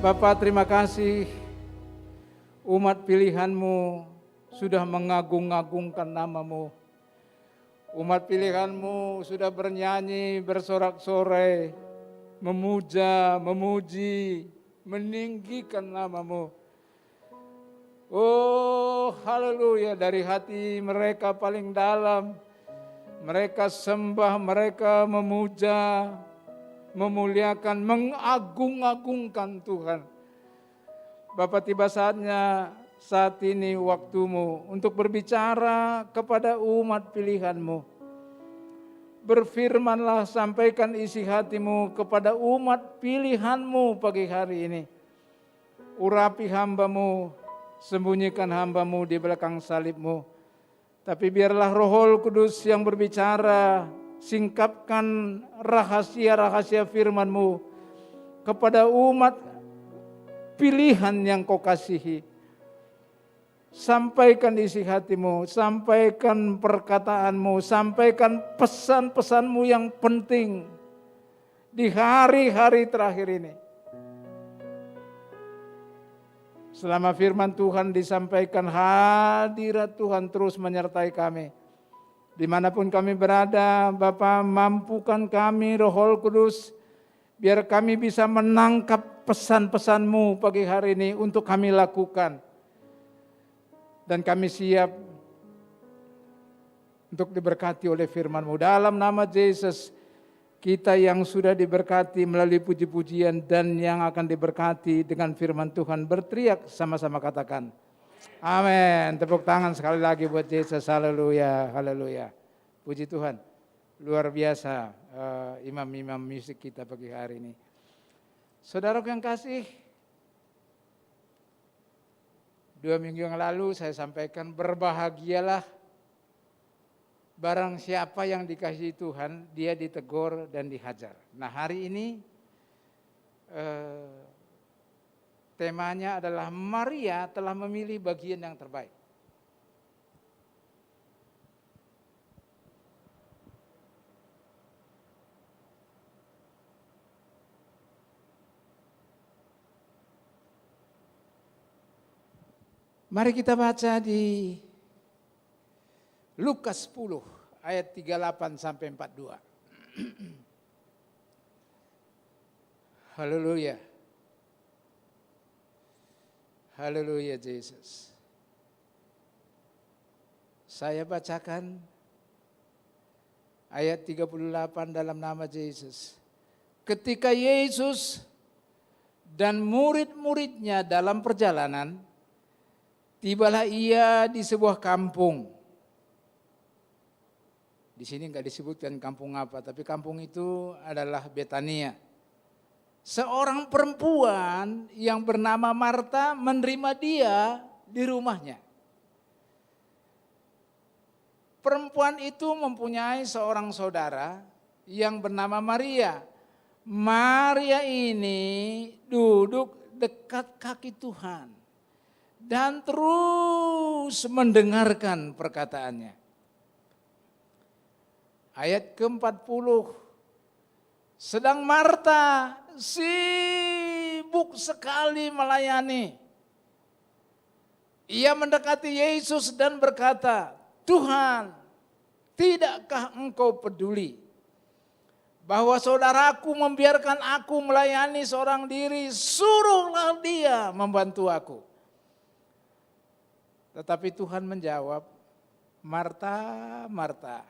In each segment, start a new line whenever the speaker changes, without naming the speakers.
Bapa, terima kasih umat pilihan-Mu sudah mengagung-agungkan nama-Mu. Umat pilihan-Mu sudah bernyanyi, bersorak-sorai, memuja, memuji, meninggikan nama-Mu. Oh, haleluya, dari hati mereka paling dalam, mereka sembah, mereka memuja, memuliakan, mengagung-agungkan Tuhan. Bapa, tiba saatnya saat ini waktu-Mu untuk berbicara kepada umat pilihan-Mu. Berfirmanlah, sampaikan isi hati-Mu kepada umat pilihan-Mu pagi hari ini. Urapi hamba-Mu, sembunyikan hamba-Mu di belakang salib-Mu. Tapi biarlah Roh Kudus yang berbicara, singkapkan rahasia-rahasia firman-Mu kepada umat pilihan yang Kau kasihi. Sampaikan isi hati-Mu, sampaikan perkataan-Mu, sampaikan pesan-pesan-Mu yang penting di hari-hari terakhir ini. Selama firman Tuhan disampaikan, hadirat Tuhan terus menyertai kami. Dimanapun kami berada, Bapa, mampukan kami Roh Kudus, biar kami bisa menangkap pesan-pesan-Mu pagi hari ini untuk kami lakukan. Dan kami siap untuk diberkati oleh firman-Mu. Dalam nama Yesus, kita yang sudah diberkati melalui puji-pujian dan yang akan diberkati dengan firman Tuhan, berteriak sama-sama katakan, amin. Tepuk tangan sekali lagi buat Yesus, haleluya, haleluya. Puji Tuhan, luar biasa imam-imam musik kita pagi hari ini. Saudaraku yang kasih, 2 minggu yang lalu saya sampaikan, berbahagialah barang siapa yang dikasihi Tuhan, dia ditegur dan dihajar. Nah, hari ini temanya adalah Maria telah memilih bagian yang terbaik. Mari kita baca di Lukas 10 ayat 38 sampai 42. Haleluya. Haleluya Yesus. Saya bacakan ayat 38 dalam nama Yesus. Ketika Yesus dan murid-muridnya dalam perjalanan, tibalah ia di sebuah kampung. Di sini enggak disebutkan kampung apa, tapi kampung itu adalah Betania. Seorang perempuan yang bernama Marta menerima dia di rumahnya. Perempuan itu mempunyai seorang saudara yang bernama Maria. Maria ini duduk dekat kaki Tuhan dan terus mendengarkan perkataannya. Ayat ke-40, sedang Marta sibuk sekali melayani. Ia mendekati Yesus dan berkata, Tuhan, tidakkah Engkau peduli bahwa saudaraku membiarkan aku melayani seorang diri, suruhlah dia membantu aku. Tetapi Tuhan menjawab, Marta, Marta,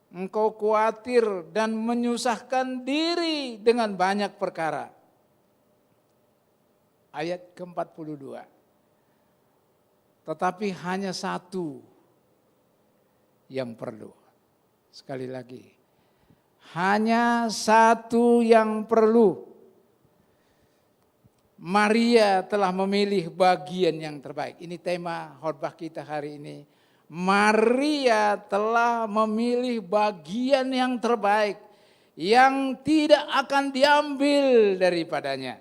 engkau khawatir dan menyusahkan diri dengan banyak perkara. Ayat ke-42. Tetapi hanya satu yang perlu. Sekali lagi. Hanya satu yang perlu. Maria telah memilih bagian yang terbaik. Ini tema khotbah kita hari ini. Maria telah memilih bagian yang terbaik yang tidak akan diambil daripadanya.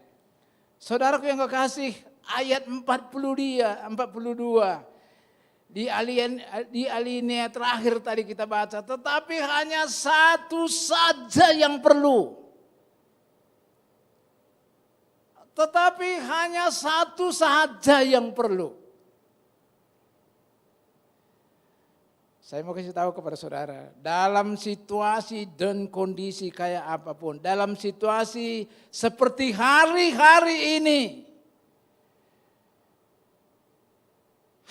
Saudaraku yang kekasih, ayat 42 di alinea terakhir tadi kita baca, tetapi hanya satu saja yang perlu. tetapi hanya satu saja yang perlu. Saya mau kasih tahu kepada saudara, dalam situasi dan kondisi kayak apapun, dalam situasi seperti hari-hari ini,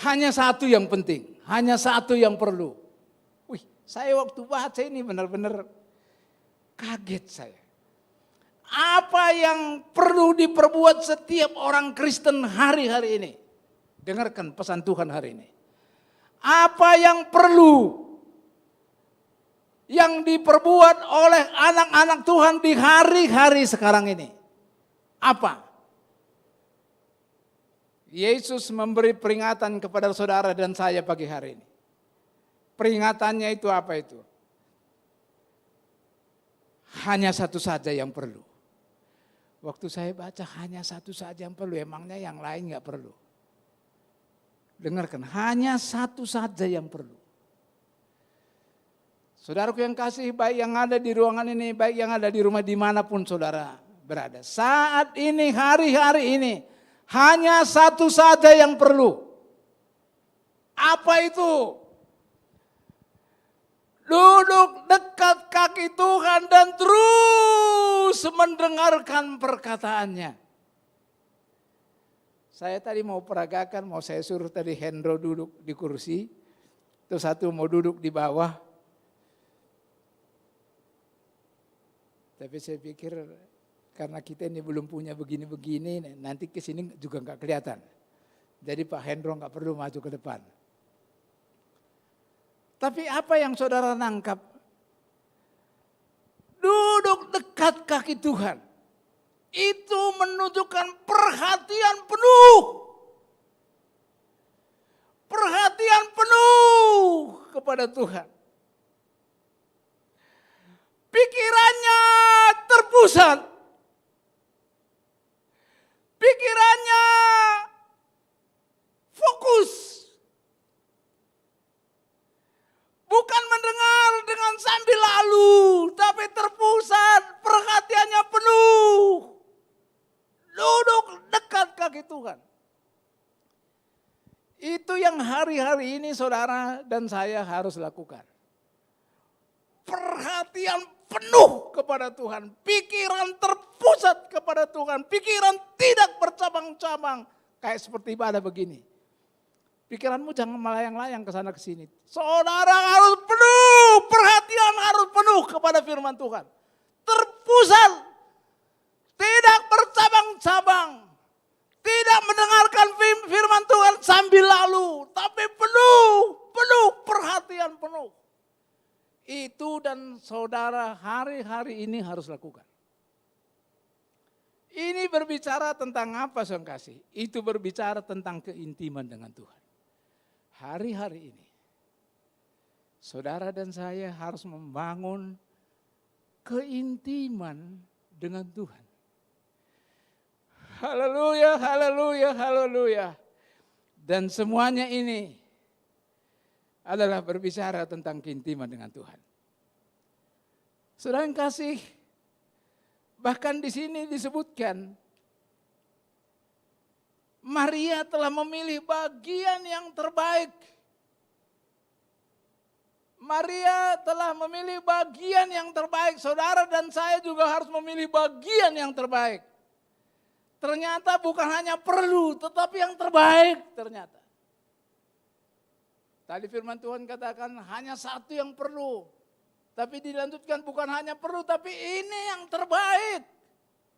hanya satu yang penting, hanya satu yang perlu. Wih, saya waktu baca ini benar-benar kaget saya. Apa yang perlu diperbuat setiap orang Kristen hari-hari ini? Dengarkan pesan Tuhan hari ini. Apa yang perlu yang diperbuat oleh anak-anak Tuhan di hari-hari sekarang ini? Apa? Yesus memberi peringatan kepada saudara dan saya pagi hari ini. Peringatannya itu apa itu? Hanya satu saja yang perlu. Waktu saya baca hanya satu saja yang perlu, emangnya yang lain nggak perlu. Dengarkan, hanya satu saja yang perlu. Saudaraku yang kasih, baik yang ada di ruangan ini, baik yang ada di rumah dimanapun saudara berada. Saat ini, hari-hari ini, hanya satu saja yang perlu. Apa itu? Duduk dekat kaki Tuhan dan terus mendengarkan perkataannya. Saya tadi mau peragakan, mau saya suruh tadi Hendro duduk di kursi, terus satu mau duduk di bawah. Tapi saya pikir karena kita ini belum punya begini-begini, nanti ke sini juga nggak kelihatan. Jadi Pak Hendro nggak perlu maju ke depan. Tapi apa yang saudara nangkap? Duduk dekat kaki Tuhan. Itu menunjukkan perhatian penuh. Perhatian penuh kepada Tuhan. Pikirannya terpusat. Pikirannya fokus. Bukan mendengar dengan sambil lalu, tapi terpusat, perhatiannya penuh. Duduk dekat kaki Tuhan. Itu yang hari-hari ini saudara dan saya harus lakukan. Perhatian penuh kepada Tuhan. Pikiran terpusat kepada Tuhan. Pikiran tidak bercabang-cabang. Kayak seperti ibadah begini. Pikiranmu jangan melayang-layang ke sana ke sini. Saudara harus penuh, perhatian harus penuh kepada firman Tuhan. Terpusat, tidak bercabang-cabang. Tidak mendengarkan firman Tuhan sambil lalu, tapi penuh perhatian penuh. Itu dan saudara hari-hari ini harus lakukan. Ini berbicara tentang apa, saudara kasih? Itu berbicara tentang keintiman dengan Tuhan. Hari-hari ini, saudara dan saya harus membangun keintiman dengan Tuhan. Haleluya, haleluya, haleluya. Dan semuanya ini adalah berbicara tentang keintiman dengan Tuhan. Saudara yang kasih, bahkan di sini disebutkan, Maria telah memilih bagian yang terbaik. Maria telah memilih bagian yang terbaik. Saudara dan saya juga harus memilih bagian yang terbaik. Ternyata bukan hanya perlu, tetapi yang terbaik ternyata. Tadi firman Tuhan katakan hanya satu yang perlu. Tapi dilanjutkan bukan hanya perlu, tapi ini yang terbaik.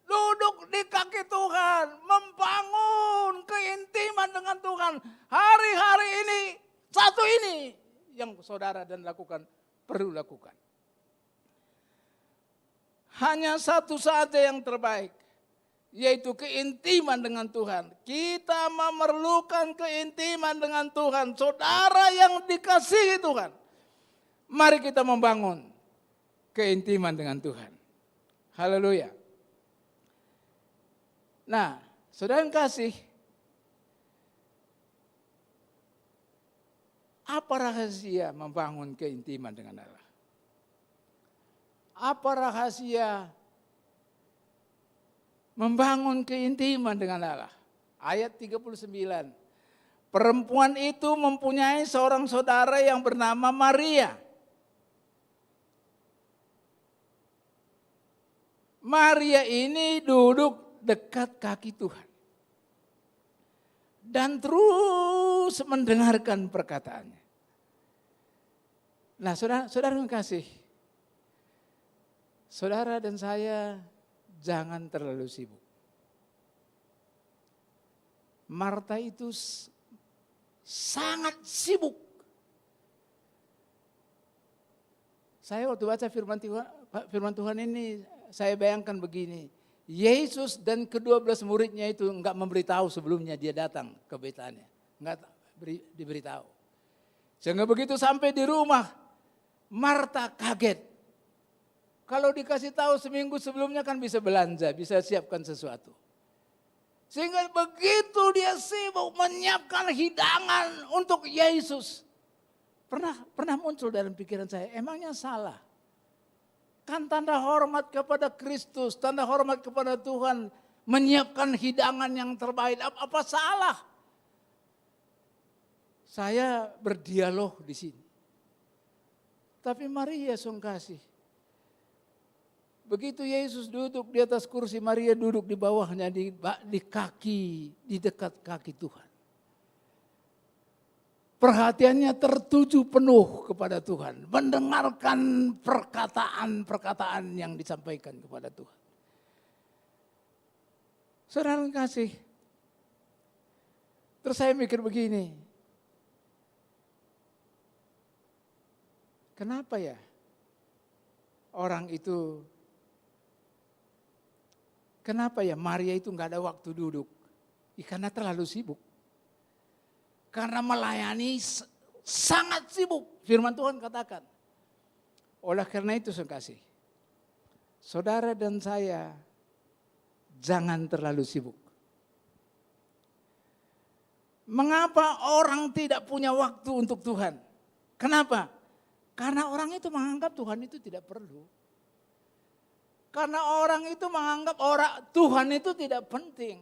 Duduk di kaki Tuhan, membangun keintiman dengan Tuhan. Hari-hari ini, satu ini yang saudara dan lakukan, perlu lakukan. Hanya satu saja yang terbaik, yaitu keintiman dengan Tuhan. Kita memerlukan keintiman dengan Tuhan. Saudara yang dikasihi Tuhan, mari kita membangun keintiman dengan Tuhan. Haleluya. Nah, saudara yang kasih, apa rahasia membangun keintiman dengan Allah? Apa rahasia Membangun keintiman dengan Allah. Ayat 39. Perempuan itu mempunyai seorang saudara yang bernama Maria. Maria ini duduk dekat kaki Tuhan. Dan terus mendengarkan perkataannya. Nah, saudara kasih. Saudara dan saya jangan terlalu sibuk. Marta itu sangat sibuk. Saya waktu baca firman Tuhan ini, saya bayangkan begini. Yesus dan ke-12 muridnya itu enggak memberitahu sebelumnya dia datang ke Betania. Enggak diberitahu. Sehingga begitu sampai di rumah, Marta kaget. Kalau dikasih tahu seminggu sebelumnya kan bisa belanja, bisa siapkan sesuatu. Sehingga begitu dia sibuk menyiapkan hidangan untuk Yesus. Pernah muncul dalam pikiran saya, emangnya salah? Kan tanda hormat kepada Kristus, tanda hormat kepada Tuhan, menyiapkan hidangan yang terbaik. Apa salah? Saya berdialog di sini. Tapi Maria sungkasih. Begitu Yesus duduk di atas kursi, Maria duduk di bawahnya, di dekat kaki Tuhan. Perhatiannya tertuju penuh kepada Tuhan. Mendengarkan perkataan-perkataan yang disampaikan kepada Tuhan. Saudara kasih. Terus saya mikir begini. Kenapa ya orang itu, kenapa ya Maria itu enggak ada waktu duduk? Karena terlalu sibuk. Karena melayani sangat sibuk. Firman Tuhan katakan. Oleh karena itu saya kasih. Saudara dan saya jangan terlalu sibuk. Mengapa orang tidak punya waktu untuk Tuhan? Kenapa? Karena orang itu menganggap Tuhan itu tidak perlu. Karena orang itu menganggap Tuhan itu tidak penting.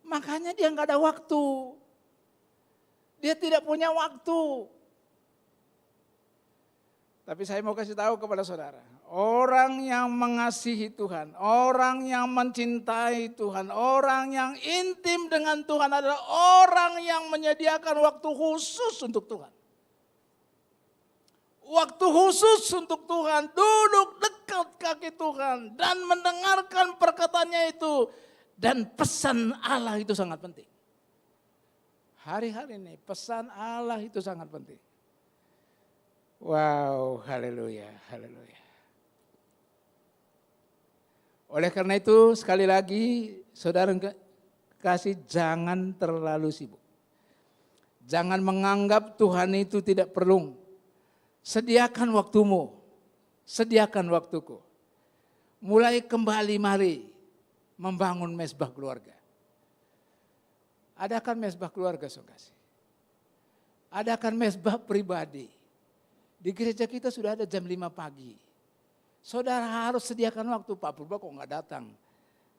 Makanya dia enggak ada waktu. Dia tidak punya waktu. Tapi saya mau kasih tahu kepada saudara. Orang yang mengasihi Tuhan. Orang yang mencintai Tuhan. Orang yang intim dengan Tuhan adalah orang yang menyediakan waktu khusus untuk Tuhan. Waktu khusus untuk Tuhan. Duduk dekat kaki Tuhan. Dan mendengarkan perkataannya itu. Dan pesan Allah itu sangat penting. Hari-hari ini pesan Allah itu sangat penting. Wow, haleluya, haleluya. Oleh karena itu sekali lagi saudara kasih jangan terlalu sibuk. Jangan menganggap Tuhan itu tidak perlu. Sediakan waktumu, sediakan waktuku. Mulai kembali mari membangun mezbah keluarga. Adakan mezbah keluarga, saudara. Adakan mezbah pribadi. Di gereja kita sudah ada jam 5 pagi. Saudara harus sediakan waktu. Pak Purba kok enggak datang?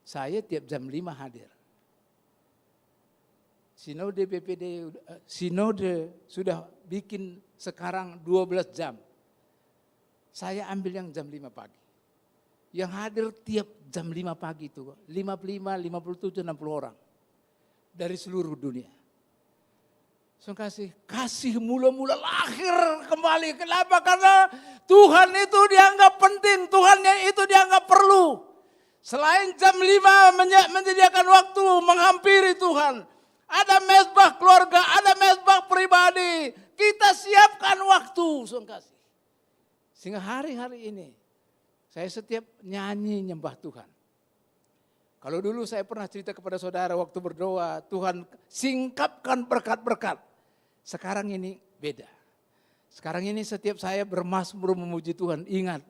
Saya tiap jam 5 hadir. Sinode BPD, Sinode sudah bikin sekarang 12 jam. Saya ambil yang jam 5 pagi. Yang hadir tiap jam 5 pagi itu 55, 57, 60 orang. Dari seluruh dunia. So kasih mula-mula lahir kembali. Kenapa? Karena Tuhan itu dianggap penting. Tuhannya itu dianggap perlu. Selain jam 5 menyediakan waktu menghampiri Tuhan. Ada mezbah keluarga, ada mezbah pribadi. Kita siapkan waktu. So sehingga hari-hari ini saya setiap nyanyi nyembah Tuhan. Kalau dulu saya pernah cerita kepada saudara waktu berdoa, Tuhan singkapkan berkat-berkat. Sekarang ini beda. Sekarang ini setiap saya bermazmur memuji Tuhan, ingat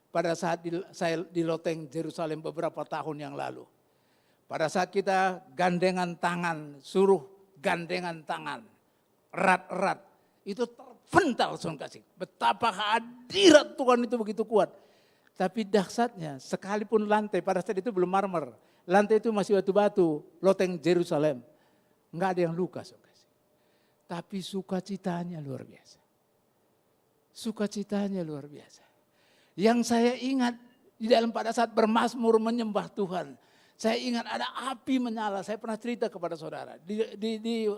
pada saat saya di loteng Yerusalem beberapa tahun yang lalu. Pada saat kita gandengan tangan, suruh gandengan tangan, erat-erat, itu terpental saudara kasih. Betapa hadirat Tuhan itu begitu kuat. Tapi dahsyatnya, sekalipun lantai, pada saat itu belum marmer. Lantai itu masih batu-batu, loteng Yerusalem. Enggak ada yang luka. Tapi sukacitanya luar biasa. Sukacitanya luar biasa. Yang saya ingat di dalam pada saat bermazmur menyembah Tuhan. Saya ingat ada api menyala. Saya pernah cerita kepada saudara. Di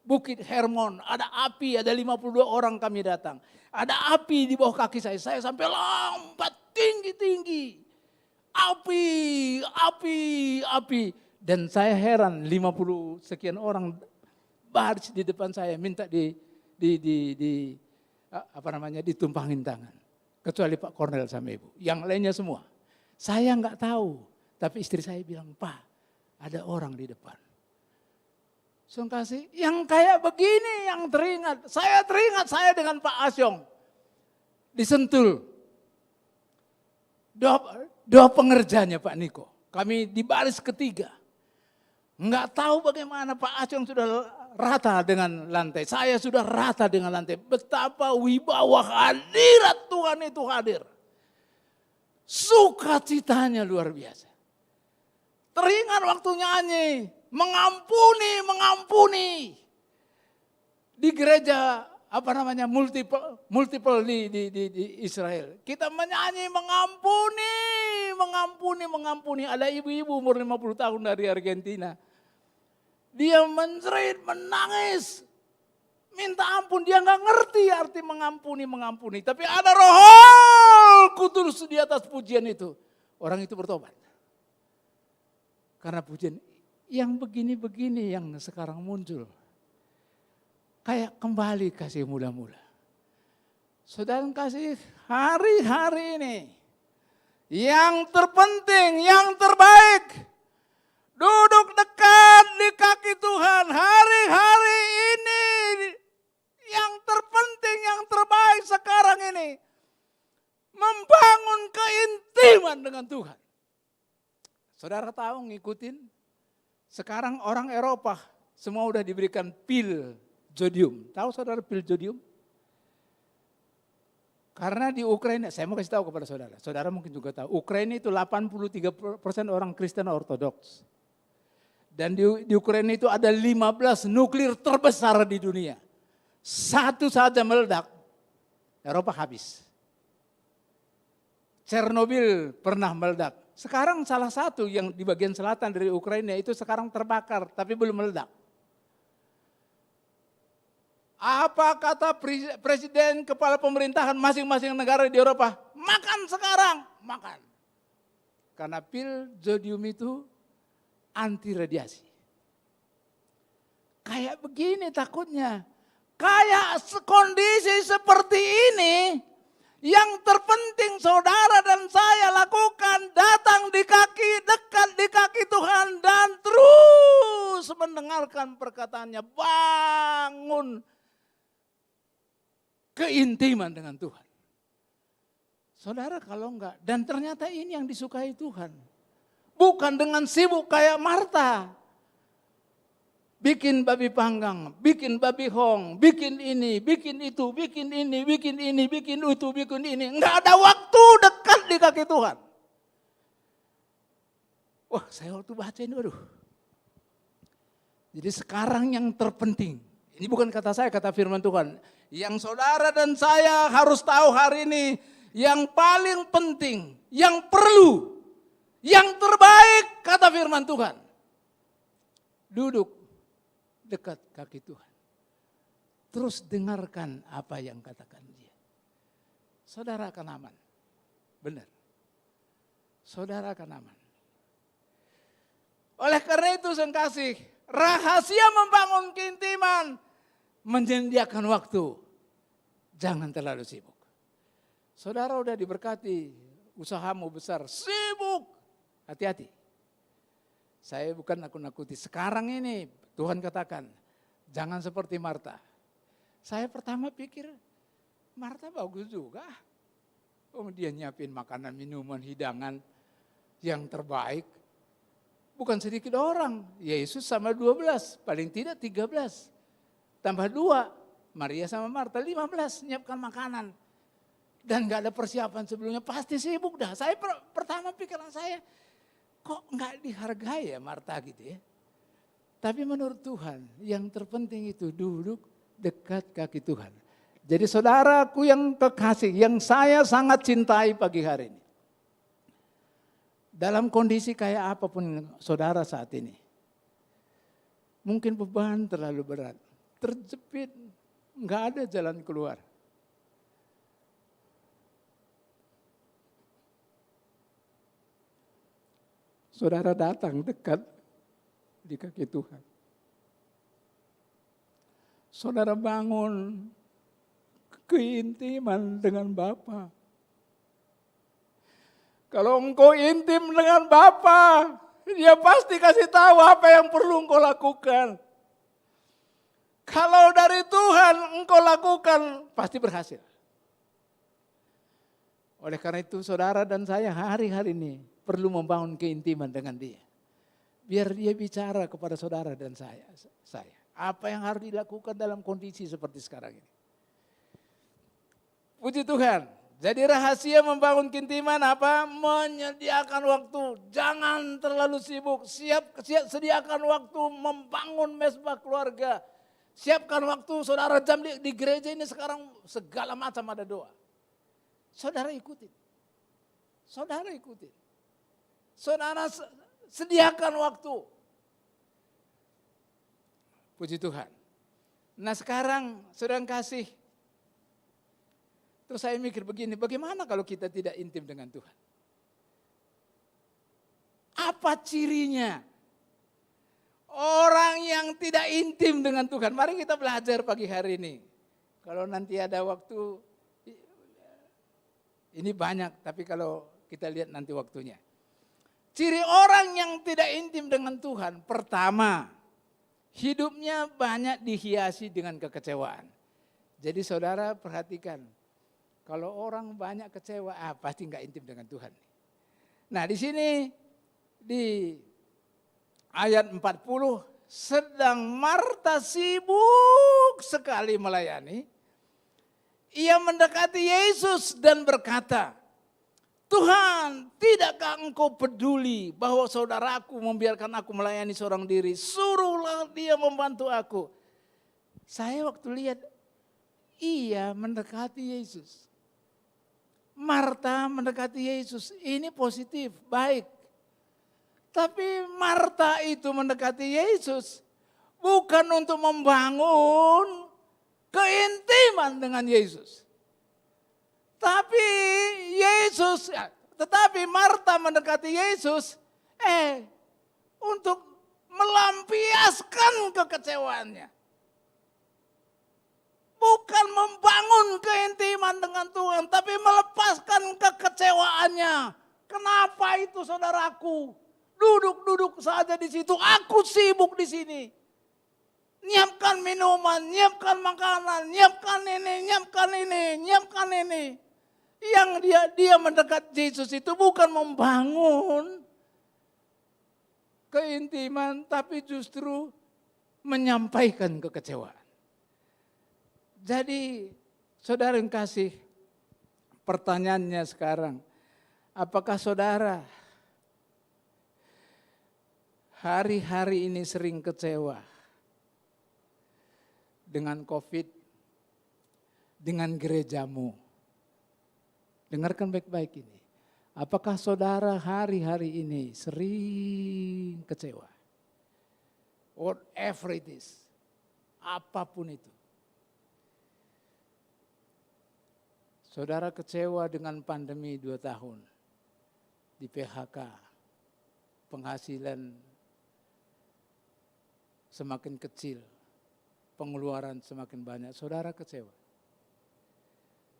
Bukit Hermon ada api, ada 52 orang kami datang. Ada api di bawah kaki saya. Saya sampai lompat tinggi-tinggi. Api, api, api. Dan saya heran 50 sekian orang baris di depan saya minta ditumpangin tangan. Kecuali Pak Kornel sama Ibu. Yang lainnya semua. Saya enggak tahu. Tapi istri saya bilang, Pak, ada orang di depan. Kasih, yang kayak begini yang teringat. Saya teringat saya dengan Pak Asyong. Di Sentul. Doa pengerjanya Pak Niko. Kami di baris ketiga. Enggak tahu bagaimana Pak Asyong sudah rata dengan lantai. Saya sudah rata dengan lantai. Betapa wibawa hadirat Tuhan itu hadir. Sukacitanya luar biasa. Teringat waktu nyanyi. Mengampuni, mengampuni. Di gereja multiple di Israel. Kita menyanyi mengampuni, mengampuni, mengampuni. Ada ibu-ibu umur 50 tahun dari Argentina. Dia menjerit, menangis. Minta ampun, dia gak ngerti arti mengampuni, mengampuni. Tapi ada Roh Kudus di atas pujian itu. Orang itu bertobat. Karena pujian yang begini-begini yang sekarang muncul. Kayak kembali kasih mula-mula. Saudara kasih hari-hari ini. Yang terpenting, yang terbaik. Duduk dekat di kaki Tuhan hari-hari ini. Yang terpenting, yang terbaik sekarang ini. Membangun keintiman dengan Tuhan. Saudara tahu ngikutin? Sekarang orang Eropa semua udah diberikan pil jodium. Tahu saudara pil jodium? Karena di Ukraina, saya mau kasih tahu kepada saudara. Saudara mungkin juga tahu. Ukraina itu 83% orang Kristen Ortodoks. Dan di Ukraina itu ada 15 nuklir terbesar di dunia. Satu saja meledak, Eropa habis. Chernobyl pernah meledak. Sekarang salah satu yang di bagian selatan dari Ukraina itu sekarang terbakar tapi belum meledak. Apa kata presiden kepala pemerintahan masing-masing negara di Eropa? Makan sekarang, makan. Karena pil jodium itu anti radiasi. Kayak begini takutnya. Kayak kondisi seperti ini. Yang terpenting saudara dan saya lakukan, datang di kaki, dekat di kaki Tuhan dan terus mendengarkan perkataannya, bangun keintiman dengan Tuhan. Saudara kalau enggak, dan ternyata ini yang disukai Tuhan. Bukan dengan sibuk kayak Marta. Bikin babi panggang, bikin babi hong, bikin ini, bikin itu, bikin ini, bikin ini, bikin itu, bikin ini. Enggak ada waktu dekat di kaki Tuhan. Wah, saya waktu baca ini, waduh. Jadi sekarang yang terpenting, ini bukan kata saya, kata firman Tuhan. Yang saudara dan saya harus tahu hari ini, yang paling penting, yang perlu, yang terbaik, kata firman Tuhan. Duduk dekat kaki Tuhan. Terus dengarkan apa yang katakan dia. Saudara akan aman. Benar. Saudara akan aman. Oleh karena itu saya kasih rahasia membangun keintiman. Menyediakan waktu. Jangan terlalu sibuk. Saudara udah diberkati. Usahamu besar. Sibuk. Hati-hati. Saya bukan nakut-nakuti. Sekarang ini Tuhan katakan, jangan seperti Marta. Saya pertama pikir, Marta bagus juga. Oh, dia nyiapin makanan, minuman, hidangan yang terbaik. Bukan sedikit orang. Yesus sama 12, paling tidak 13. Tambah 2, Maria sama Marta 15 nyiapkan makanan. dan nggak ada persiapan sebelumnya, pasti sibuk dah. Saya pertama pikiran saya, kok nggak dihargai ya Marta gitu ya. Tapi menurut Tuhan yang terpenting itu duduk dekat kaki Tuhan. Jadi saudaraku yang kekasih, yang saya sangat cintai pagi hari ini. Dalam kondisi kayak apapun saudara saat ini. Mungkin beban terlalu berat, terjepit, nggak ada jalan keluar. Saudara datang dekat di kaki Tuhan. Saudara bangun keintiman dengan Bapa. Kalau engkau intim dengan Bapa, Dia pasti kasih tahu apa yang perlu engkau lakukan. Kalau dari Tuhan engkau lakukan, pasti berhasil. Oleh karena itu saudara dan saya hari-hari ini perlu membangun keintiman dengan Dia. Biar Dia bicara kepada saudara dan saya. Apa yang harus dilakukan dalam kondisi seperti sekarang ini. Puji Tuhan. Jadi rahasia membangun keintiman apa? Menyediakan waktu. Jangan terlalu sibuk. Sediakan waktu membangun mesbah keluarga. Siapkan waktu saudara jam di gereja ini sekarang segala macam ada doa. Saudara ikutin. Saudara ikutin. Saudara sediakan waktu. Puji Tuhan. Nah sekarang saudara kasih. Terus saya mikir begini, bagaimana kalau kita tidak intim dengan Tuhan? Apa cirinya? Orang yang tidak intim dengan Tuhan. Mari kita belajar pagi hari ini. Kalau nanti ada waktu, ini banyak, tapi kalau kita lihat nanti waktunya. Ciri orang yang tidak intim dengan Tuhan, pertama, hidupnya banyak dihiasi dengan kekecewaan. Jadi saudara perhatikan, kalau orang banyak kecewa, pasti nggak intim dengan Tuhan. Nah di sini, di ayat 40, sedang Marta sibuk sekali melayani. Ia mendekati Yesus dan berkata, Tuhan, tidakkah engkau peduli bahwa saudaraku membiarkan aku melayani seorang diri? Suruhlah dia membantu aku. Saya waktu lihat, ia mendekati Yesus. Marta mendekati Yesus, ini positif, baik. Tapi Marta itu mendekati Yesus bukan untuk membangun keintiman dengan Yesus. Tetapi Marta mendekati Yesus untuk melampiaskan kekecewaannya. Bukan membangun keintiman dengan Tuhan, tapi melepaskan kekecewaannya. Kenapa itu saudaraku? Duduk-duduk saja di situ, aku sibuk di sini. Nyiapkan minuman, nyiapkan makanan, nyiapkan ini. Yang dia mendekat Yesus itu bukan membangun keintiman, tapi justru menyampaikan kekecewaan. Jadi saudara yang kasih, pertanyaannya sekarang, apakah saudara hari-hari ini sering kecewa dengan COVID, dengan gerejamu? Dengarkan baik-baik ini. Apakah saudara hari-hari ini sering kecewa? Whatever it is, apapun itu. Saudara kecewa dengan pandemi 2 tahun, di PHK, penghasilan semakin kecil, pengeluaran semakin banyak, saudara kecewa.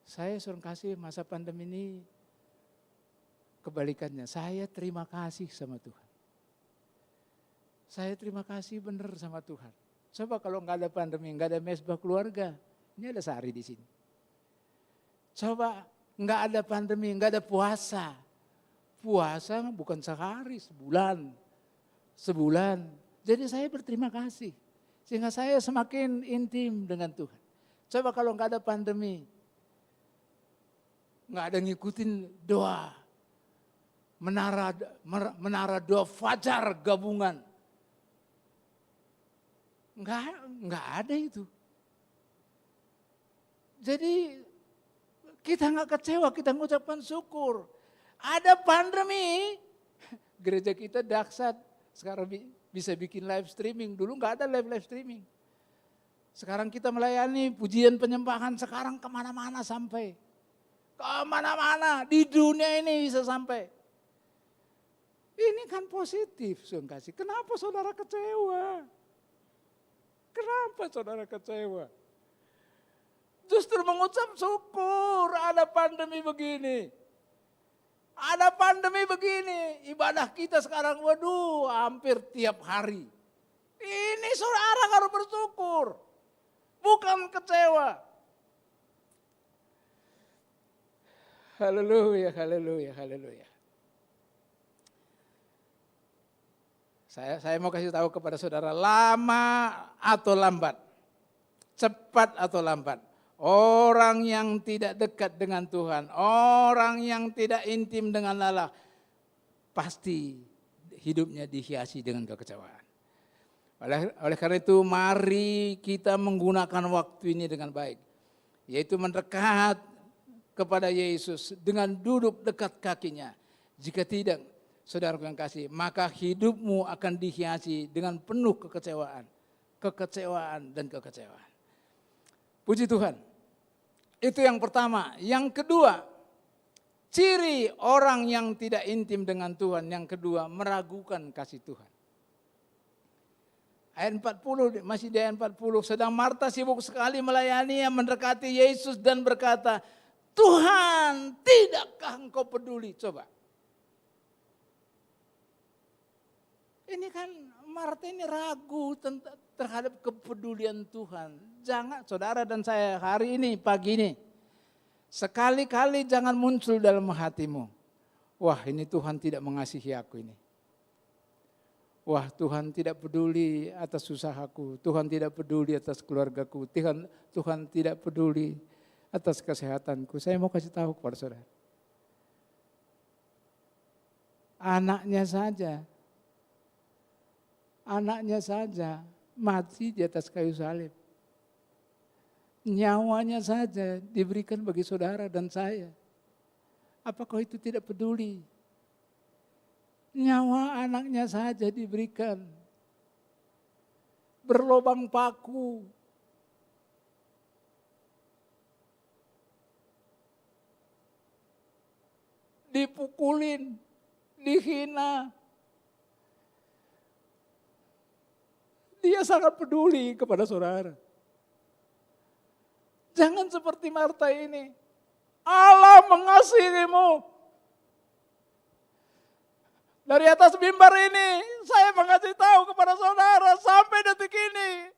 Saya sering kasih masa pandemi ini kebalikannya, saya terima kasih sama Tuhan. Saya terima kasih benar sama Tuhan. Coba kalau nggak ada pandemi, nggak ada mesbah keluarga, ini ada Sari di sini. Coba nggak ada pandemi, nggak ada puasa. Puasa bukan sehari, sebulan. Jadi saya berterima kasih. Sehingga saya semakin intim dengan Tuhan. Coba kalau nggak ada pandemi. nggak ada ngikutin doa. Menara doa fajar gabungan. Nggak ada itu. Jadi kita nggak kecewa, kita mengucapkan syukur. Ada pandemi, gereja kita dahsyat. Sekarang bisa bikin live streaming. Dulu nggak ada live streaming. Sekarang kita melayani pujian penyembahan. Sekarang kemana-mana sampai. Kemana-mana di dunia ini bisa sampai. Ini kan positif, saudara kasih. Kenapa saudara kecewa? Kenapa saudara kecewa? Justru mengucap syukur ada pandemi begini. Ada pandemi begini. Ibadah kita sekarang, waduh, hampir tiap hari. Ini saudara harus bersyukur. Bukan kecewa. Haleluya, haleluya, haleluya. Saya mau kasih tahu kepada saudara, lama atau lambat, cepat atau lambat, orang yang tidak dekat dengan Tuhan, orang yang tidak intim dengan Allah, pasti hidupnya dihiasi dengan kekecewaan. Oleh karena itu mari kita menggunakan waktu ini dengan baik, yaitu mendekat kepada Yesus dengan duduk dekat kakinya. Jika tidak, saudaraku yang kasih, maka hidupmu akan dihiasi dengan penuh kekecewaan dan kekecewaan. Puji Tuhan. Itu yang pertama. Yang kedua, ciri orang yang tidak intim dengan Tuhan. Yang kedua, meragukan kasih Tuhan. Ayat 40, masih di ayat 40. Sedang Marta sibuk sekali melayani, yang mendekati Yesus dan berkata, Tuhan, tidakkah engkau peduli? Coba. Ini kan Marta ini ragu terhadap kepedulian Tuhan. Jangan saudara dan saya hari ini, pagi ini, sekali-kali jangan muncul dalam hatimu. Wah, ini Tuhan tidak mengasihi aku ini. Wah, Tuhan tidak peduli atas usahaku. Tuhan tidak peduli atas keluargaku. Tuhan tidak peduli atas kesehatanku. Saya mau kasih tahu kepada saudara. Anaknya saja mati di atas kayu salib. Nyawanya saja diberikan bagi saudara dan saya. Apakah itu tidak peduli? Nyawa anaknya saja diberikan. Berlobang paku. Dipukulin, dihina. Dia sangat peduli kepada saudara. Jangan seperti Marta ini. Allah mengasihimu. Dari atas mimbar ini saya mengasih tahu kepada saudara sampai detik ini.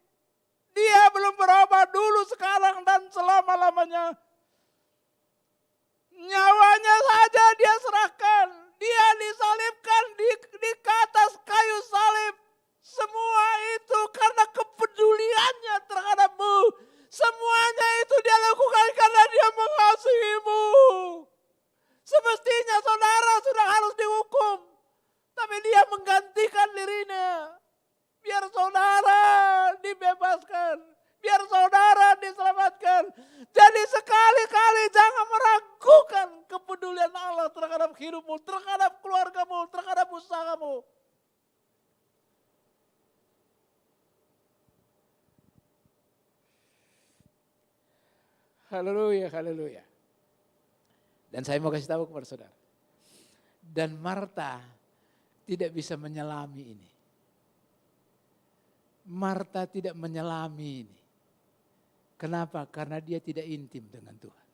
Dia belum berubah dulu, sekarang dan selama-lamanya. Nyawanya saja dia serahkan. Dia disalibkan di atas kayu salib. Semua itu karena kepeduliannya terhadapmu. Semuanya itu dia lakukan karena dia mengasihimu. Semestinya saudara sudah harus dihukum. Tapi dia menggantikan dirinya. Biar saudara dibebaskan. Biar saudara diselamatkan. Jadi sekali-kali jangan meragukan kepedulian Allah terhadap hidupmu, terhadap keluargamu, terhadap usahamu. Haleluya, haleluya. Dan saya mau kasih tahu kepada saudara. Dan Marta tidak bisa menyelami ini. Marta tidak menyelami ini. Kenapa? Karena dia tidak intim dengan Tuhan.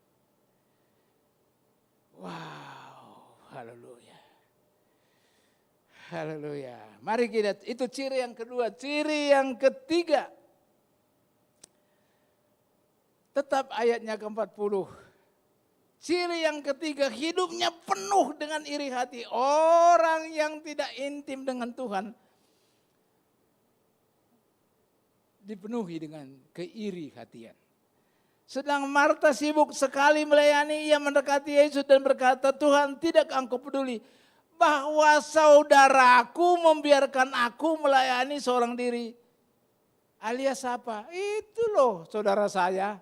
Wow, haleluya. Haleluya. Mari kita, itu ciri yang kedua. Ciri yang ketiga. Tetap ayatnya ke-40. Ciri yang ketiga, hidupnya penuh dengan iri hati. Orang yang tidak intim dengan Tuhan dipenuhi dengan keiri hatian. Sedang Marta sibuk sekali melayani, ia mendekati Yesus dan berkata, Tuhan, tidakkah engkau peduli bahwa saudaraku membiarkan aku melayani seorang diri? Alias apa? Itu loh saudara saya.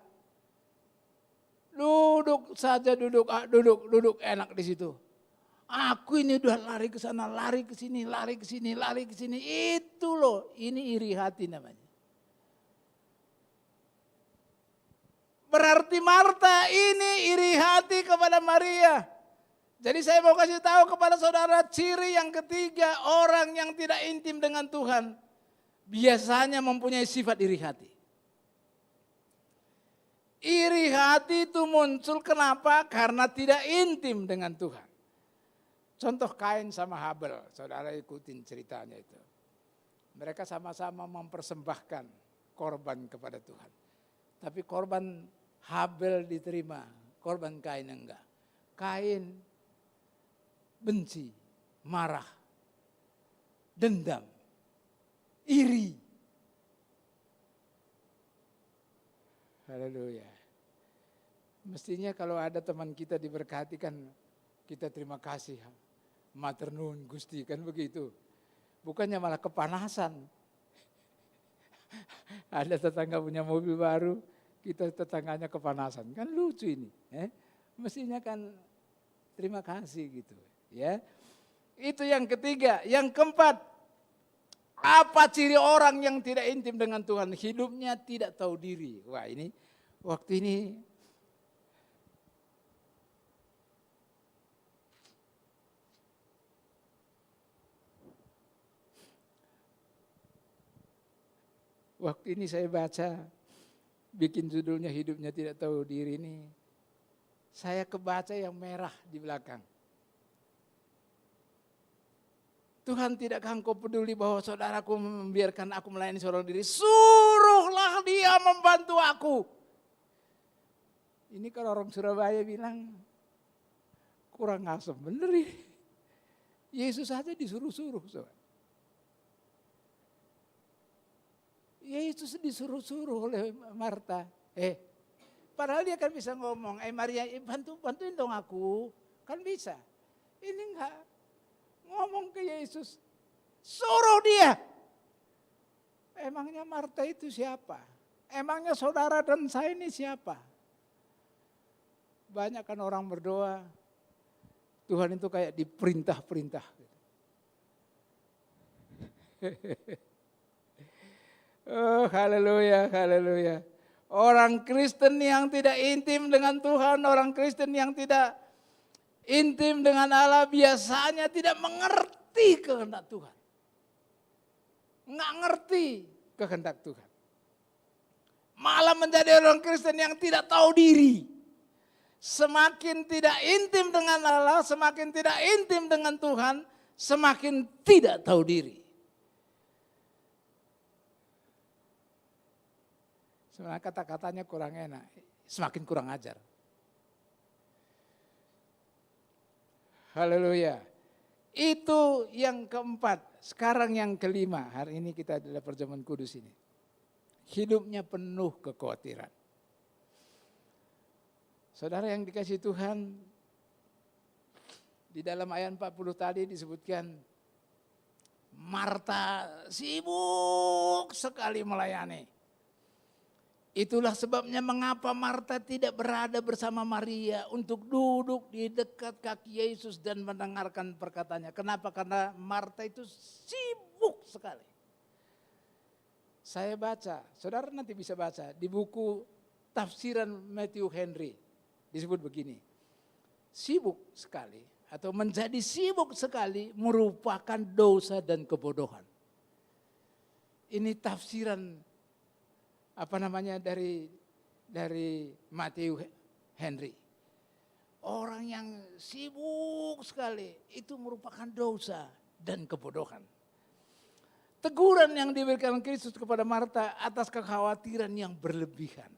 Duduk saja, duduk enak di situ. Aku ini udah lari ke sana, lari ke sini, lari ke sini, lari ke sini. Itu loh, ini iri hati namanya. Berarti Marta ini iri hati kepada Maria. Jadi saya mau kasih tahu kepada saudara, ciri yang ketiga, orang yang tidak intim dengan Tuhan biasanya mempunyai sifat iri hati. Iri hati itu muncul kenapa? Karena tidak intim dengan Tuhan. Contoh Kain sama Habel, saudara ikutin ceritanya itu. Mereka sama-sama mempersembahkan korban kepada Tuhan. Tapi korban Habel diterima, korban Kain enggak. Kain benci, marah, dendam, iri. Haleluya. Mestinya kalau ada teman kita diberkati kan kita terima kasih. Matur nuwun Gusti, kan begitu. Bukannya malah kepanasan. Ada tetangga punya mobil baru, kita tetangganya kepanasan. Kan lucu ini. Mestinya kan terima kasih gitu. Ya, itu yang ketiga. Yang keempat, apa ciri orang yang tidak intim dengan Tuhan? Hidupnya tidak tahu diri. Wah ini, waktu ini saya baca, bikin judulnya hidupnya tidak tahu diri ini. Saya kebaca yang merah di belakang. Tuhan, tidakkah engkau peduli bahwa saudaraku membiarkan aku melayani seorang diri? Suruhlah dia membantu aku. Ini kalau orang Surabaya bilang, kurang asem bener ya. Yesus saja disuruh-suruh. Yesus disuruh-suruh oleh Marta. Padahal dia kan bisa ngomong, Maria bantuin dong aku. Kan bisa. Ini enggak. Ngomong ke Yesus, suruh dia. Emangnya Marta itu siapa? Emangnya saudara dan saya ini siapa? Banyak kan orang berdoa, Tuhan itu kayak diperintah-perintah. Oh haleluya, haleluya. Orang Kristen yang tidak intim dengan Tuhan, orang Kristen yang tidak intim dengan Allah biasanya tidak mengerti kehendak Tuhan. Nggak ngerti kehendak Tuhan. Malah menjadi orang Kristen yang tidak tahu diri. Semakin tidak intim dengan Allah, semakin tidak intim dengan Tuhan, semakin tidak tahu diri. Sebenarnya kata-katanya kurang enak, semakin kurang ajar. Haleluya. Itu yang keempat. Sekarang yang kelima. Hari ini kita adalah perjamuan kudus ini. Hidupnya penuh kekhawatiran. Saudara yang dikasihi Tuhan, di dalam ayat 40 tadi disebutkan, Marta sibuk sekali melayani. Itulah sebabnya mengapa Marta tidak berada bersama Maria untuk duduk di dekat kaki Yesus dan mendengarkan perkataannya. Kenapa? Karena Marta itu sibuk sekali. Saya baca, saudara nanti bisa baca di buku tafsiran Matthew Henry. Disebut begini, sibuk sekali atau menjadi sibuk sekali merupakan dosa dan kebodohan. Ini tafsiran dari Matthew Henry. Orang yang sibuk sekali itu merupakan dosa dan kebodohan. Teguran yang diberikan Kristus kepada Marta atas kekhawatiran yang berlebihan.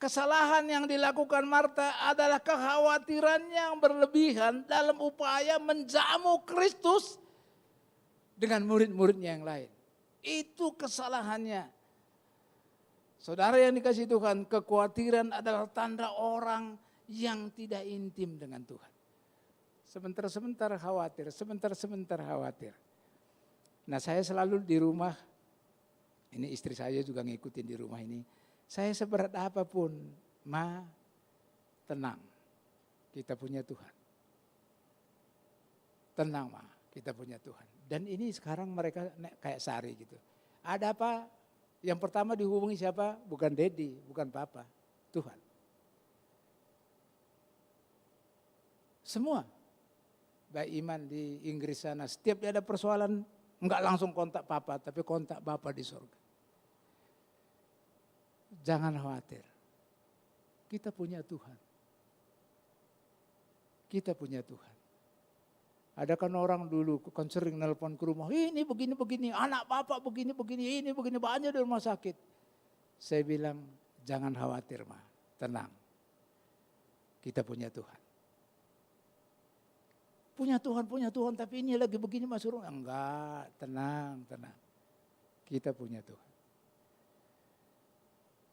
Kesalahan yang dilakukan Marta adalah kekhawatiran yang berlebihan dalam upaya menjamu Kristus dengan murid-muridnya yang lain. Itu kesalahannya. Saudara yang dikasihi Tuhan, kekhawatiran adalah tanda orang yang tidak intim dengan Tuhan. Sebentar-sebentar khawatir, sebentar-sebentar khawatir. Nah, saya selalu di rumah, ini istri saya juga ngikutin di rumah ini. Saya seberat apapun, Ma, tenang, kita punya Tuhan. Tenang, Ma, kita punya Tuhan. Dan ini sekarang mereka kayak Sari gitu. Ada apa? Yang pertama dihubungi siapa? Bukan Dedi, bukan Papa, Tuhan. Semua. Baik Iman di Inggris sana, setiap dia ada persoalan, enggak langsung kontak Papa, tapi kontak Bapa di surga. Jangan khawatir. Kita punya Tuhan. Kita punya Tuhan. Ada kan orang dulu kan sering nelpon ke rumah, ini begini-begini, anak bapak begini-begini, ini begini, banyak di rumah sakit. Saya bilang, jangan khawatir, Ma, tenang. Kita punya Tuhan. Punya Tuhan, tapi ini lagi begini masuk rumah. Enggak, tenang. Kita punya Tuhan.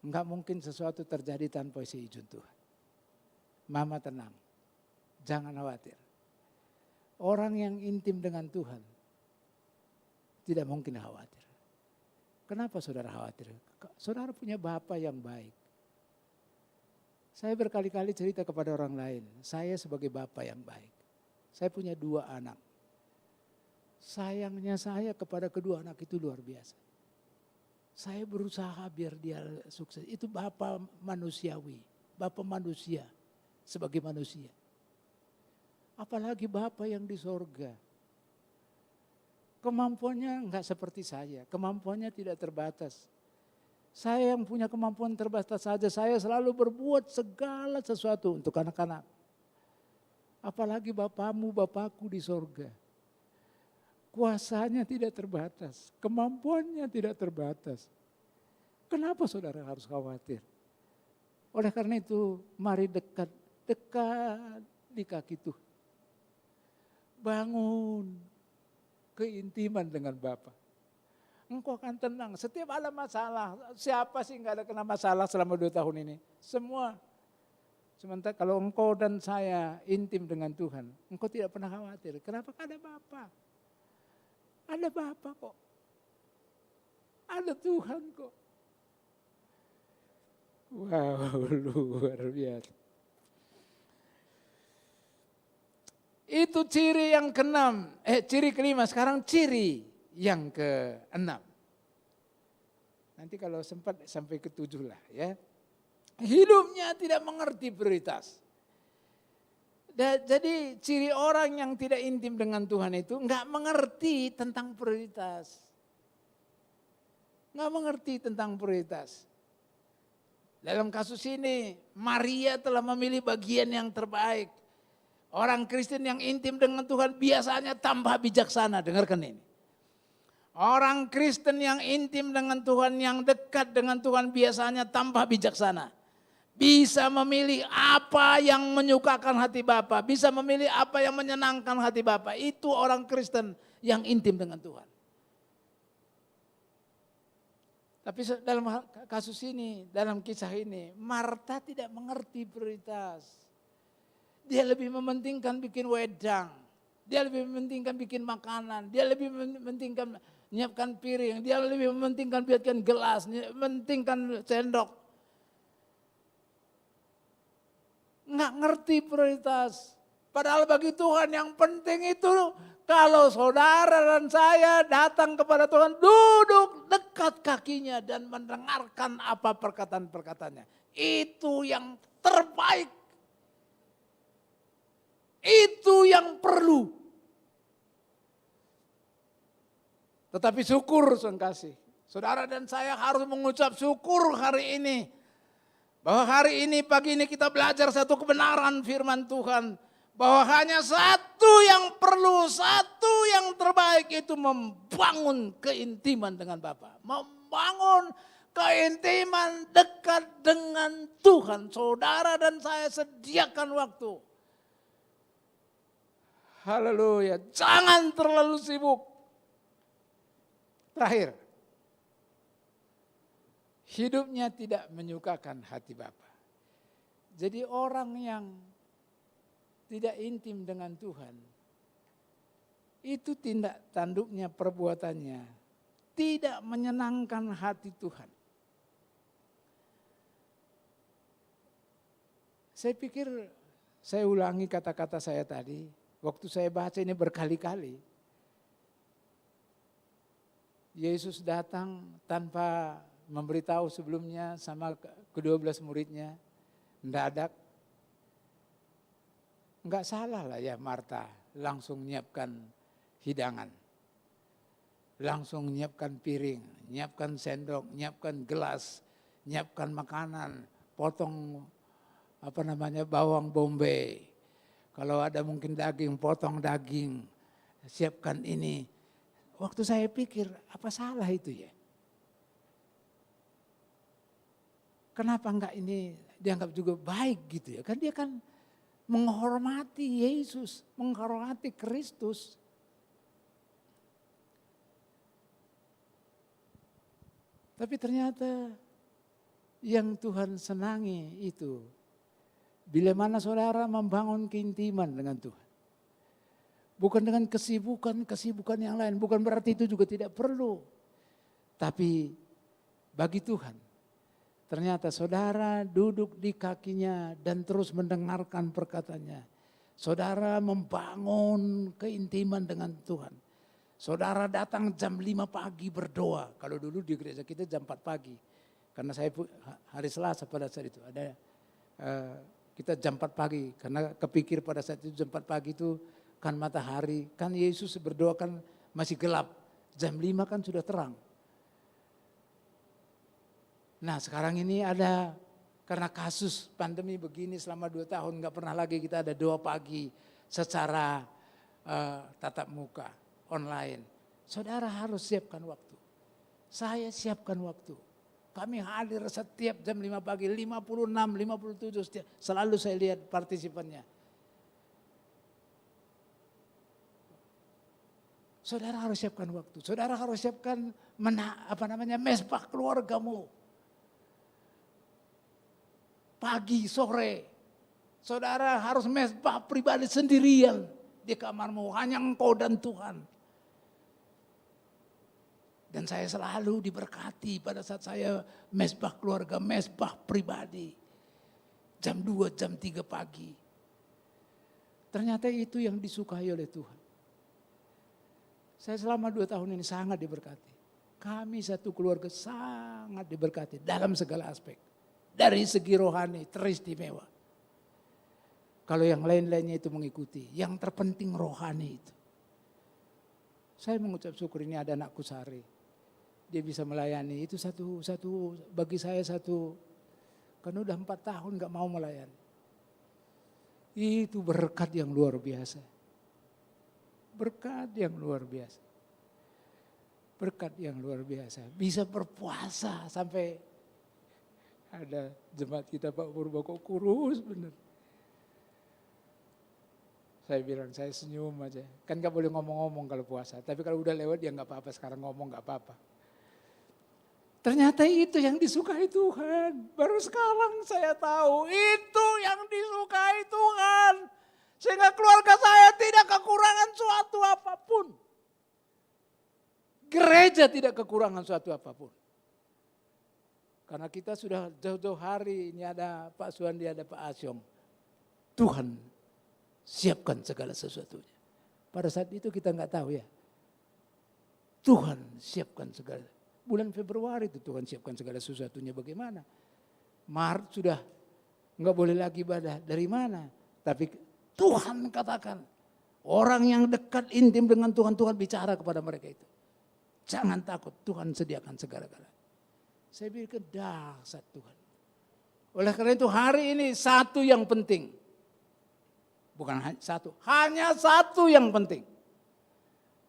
Enggak mungkin sesuatu terjadi tanpa seizin Tuhan. Mama tenang, jangan khawatir. Orang yang intim dengan Tuhan tidak mungkin khawatir. Kenapa saudara khawatir? Saudara punya Bapa yang baik. Saya berkali-kali cerita kepada orang lain, saya sebagai Bapa yang baik. Saya punya 2 anak. Sayangnya saya kepada kedua anak itu luar biasa. Saya berusaha biar dia sukses. Itu Bapa manusiawi, Bapa manusia sebagai manusia. Apalagi Bapa yang di sorga. Kemampuannya enggak seperti saya, kemampuannya tidak terbatas. Saya yang punya kemampuan terbatas saja, saya selalu berbuat segala sesuatu untuk anak-anak. Apalagi Bapamu, Bapakku di sorga. Kuasanya tidak terbatas, kemampuannya tidak terbatas. Kenapa saudara harus khawatir? Oleh karena itu, mari dekat di kaki Tuhan. Bangun keintiman dengan Bapa. Engkau akan tenang. Setiap ada masalah, siapa sih nggak ada kena masalah selama 2 tahun ini? Semua. Sementara kalau engkau dan saya intim dengan Tuhan, engkau tidak pernah khawatir. Kenapa? Ada Bapa. Ada Bapa kok. Ada Tuhan kok. Wow, luar biasa. Itu ciri yang ke-6, ciri ke-5, sekarang ciri yang ke-6. Nanti kalau sempat sampai ke-7 lah ya. Hidupnya tidak mengerti prioritas. Jadi ciri orang yang tidak intim dengan Tuhan itu enggak mengerti tentang prioritas. Enggak mengerti tentang prioritas. Dalam kasus ini Maria telah memilih bagian yang terbaik. Orang Kristen yang intim dengan Tuhan biasanya tambah bijaksana. Dengarkan ini. Orang Kristen yang intim dengan Tuhan, yang dekat dengan Tuhan biasanya tambah bijaksana. Bisa memilih apa yang menyukakan hati Bapa. Bisa memilih apa yang menyenangkan hati Bapa. Itu orang Kristen yang intim dengan Tuhan. Tapi dalam kasus ini, dalam kisah ini, Marta tidak mengerti prioritas. Dia lebih mementingkan bikin wedang. Dia lebih mementingkan bikin makanan. Dia lebih mementingkan menyiapkan piring. Dia lebih mementingkan bikin gelas. Mementingkan sendok. Nggak ngerti prioritas. Padahal bagi Tuhan yang penting itu kalau saudara dan saya datang kepada Tuhan, duduk dekat kakinya dan mendengarkan apa perkataan-perkataannya. Itu yang terbaik. Itu yang perlu. Tetapi syukur saudara kasih. Saudara dan saya harus mengucap syukur hari ini. Bahwa hari ini, pagi ini kita belajar satu kebenaran firman Tuhan. Bahwa hanya satu yang perlu, satu yang terbaik itu membangun keintiman dengan Bapa. Membangun keintiman dekat dengan Tuhan. Saudara dan saya sediakan waktu. Haleluya, jangan terlalu sibuk. Terakhir, hidupnya tidak menyukakan hati Bapa. Jadi orang yang tidak intim dengan Tuhan, itu tindak tanduknya, perbuatannya tidak menyenangkan hati Tuhan. Saya pikir, saya ulangi kata-kata saya tadi, waktu saya baca ini berkali-kali. Yesus datang tanpa memberitahu sebelumnya sama ke-12 muridnya, mendadak. Enggak salah lah ya Marta, langsung nyiapkan hidangan. Langsung nyiapkan piring, nyiapkan sendok, nyiapkan gelas, nyiapkan makanan, potong bawang bombay. Kalau ada mungkin daging, potong daging, siapkan ini. Waktu saya pikir, apa salah itu ya? Kenapa enggak ini dianggap juga baik gitu ya? Kan dia kan menghormati Yesus, menghormati Kristus. Tapi ternyata yang Tuhan senangi itu, bila mana saudara membangun keintiman dengan Tuhan. Bukan dengan kesibukan yang lain. Bukan berarti itu juga tidak perlu. Tapi bagi Tuhan, ternyata saudara duduk di kakinya dan terus mendengarkan perkataannya. Saudara membangun keintiman dengan Tuhan. Saudara datang jam 5 pagi berdoa. Kalau dulu di gereja kita jam 4 pagi. Karena saya hari Selasa pada saat itu ada kita jam 4 pagi. Karena kepikir pada saat itu jam 4 pagi itu kan matahari. Kan Yesus berdoa kan masih gelap. Jam 5 kan sudah terang. Nah sekarang ini ada karena kasus pandemi begini selama 2 tahun gak pernah lagi kita ada doa pagi secara tatap muka online. Saudara harus siapkan waktu. Saya siapkan waktu. Kami hadir setiap jam 5 pagi, 56, 57 setiap, selalu saya lihat partisipannya. Saudara harus siapkan waktu. Saudara harus siapkan mesbah keluargamu. Pagi, sore. Saudara harus mesbah pribadi sendirian di kamarmu. Hanya engkau dan Tuhan. Dan saya selalu diberkati pada saat saya mesbah keluarga, mesbah pribadi. Jam 2, jam 3 pagi. Ternyata itu yang disukai oleh Tuhan. Saya selama 2 tahun ini sangat diberkati. Kami satu keluarga sangat diberkati dalam segala aspek. Dari segi rohani teristimewa. Kalau yang lain-lainnya itu mengikuti. Yang terpenting rohani itu. Saya mengucap syukur ini ada anakku Sari. Dia bisa melayani. Itu satu bagi saya satu. Karena udah 4 tahun gak mau melayani. Itu berkat yang luar biasa. Berkat yang luar biasa. Berkat yang luar biasa. Bisa berpuasa sampai ada jemaat kita Pak Purba kok kurus bener. Saya bilang saya senyum aja. Kan gak boleh ngomong-ngomong kalau puasa. Tapi kalau udah lewat ya gak apa-apa. Sekarang ngomong gak apa-apa. Ternyata itu yang disukai Tuhan. Baru sekarang saya tahu itu yang disukai Tuhan. Sehingga keluarga saya tidak kekurangan suatu apapun. Gereja tidak kekurangan suatu apapun. Karena kita sudah jauh-jauh hari, ini ada Pak Suandi, ada Pak Asyong. Tuhan siapkan segala sesuatunya. Pada saat itu kita nggak tahu ya. Tuhan siapkan segala. Bulan Februari itu Tuhan siapkan segala sesuatunya bagaimana. Maret sudah nggak boleh lagi ibadah. Dari mana? Tapi Tuhan katakan, orang yang dekat intim dengan Tuhan, Tuhan bicara kepada mereka itu. Jangan takut, Tuhan sediakan segala-galanya. Saya pikir dahsyat Tuhan. Oleh karena itu hari ini satu yang penting. Bukan hanya satu yang penting.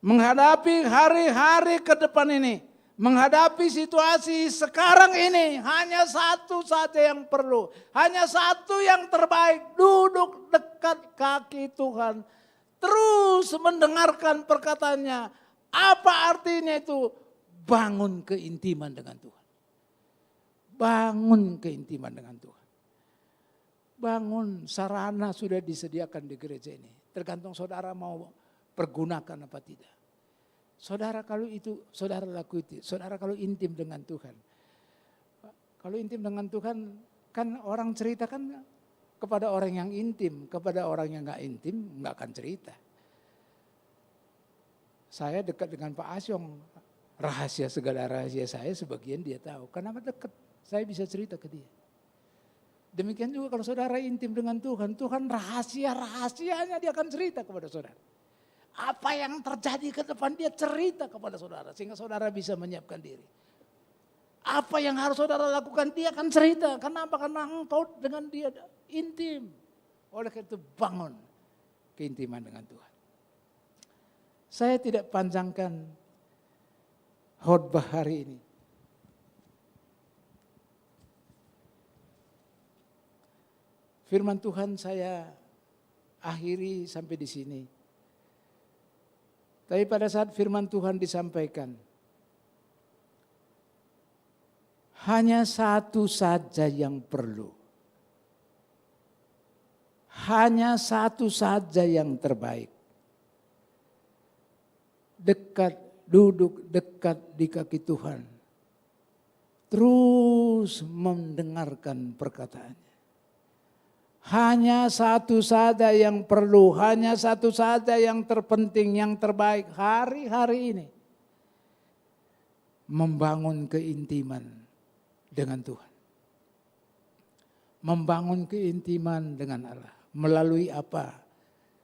Menghadapi hari-hari ke depan ini. Menghadapi situasi sekarang ini hanya satu saja yang perlu. Hanya satu yang terbaik. Duduk dekat kaki Tuhan. Terus mendengarkan Bangun keintiman dengan Tuhan. Bangun, sarana sudah disediakan di gereja ini. Tergantung saudara mau pergunakan apa tidak. Saudara kalau itu, saudara lakukan. Saudara kalau intim dengan Tuhan. Kalau intim dengan Tuhan, kan orang cerita kan kepada orang yang intim. Kepada orang yang gak intim, gak akan cerita. Saya dekat dengan Pak Asyong. Rahasia, segala rahasia saya sebagian dia tahu. Kenapa dekat? Saya bisa cerita ke dia. Demikian juga kalau saudara intim dengan Tuhan, Tuhan rahasia-rahasianya dia akan cerita kepada saudara. Apa yang terjadi ke depan dia cerita kepada saudara, sehingga saudara bisa menyiapkan diri. Apa yang harus saudara lakukan dia akan cerita. Kenapa? Karena engkau dengan dia intim. Oleh karena itu bangun keintiman dengan Tuhan. Saya tidak panjangkan khotbah hari ini. Firman Tuhan saya akhiri sampai di sini. Tapi pada saat firman Tuhan disampaikan, hanya satu saja yang perlu. Hanya satu saja yang terbaik. Duduk dekat di kaki Tuhan. Terus mendengarkan perkataannya. Hanya satu saja yang perlu, hanya satu saja yang terpenting, yang terbaik hari-hari ini. Membangun keintiman dengan Tuhan. Membangun keintiman dengan Allah. Melalui apa?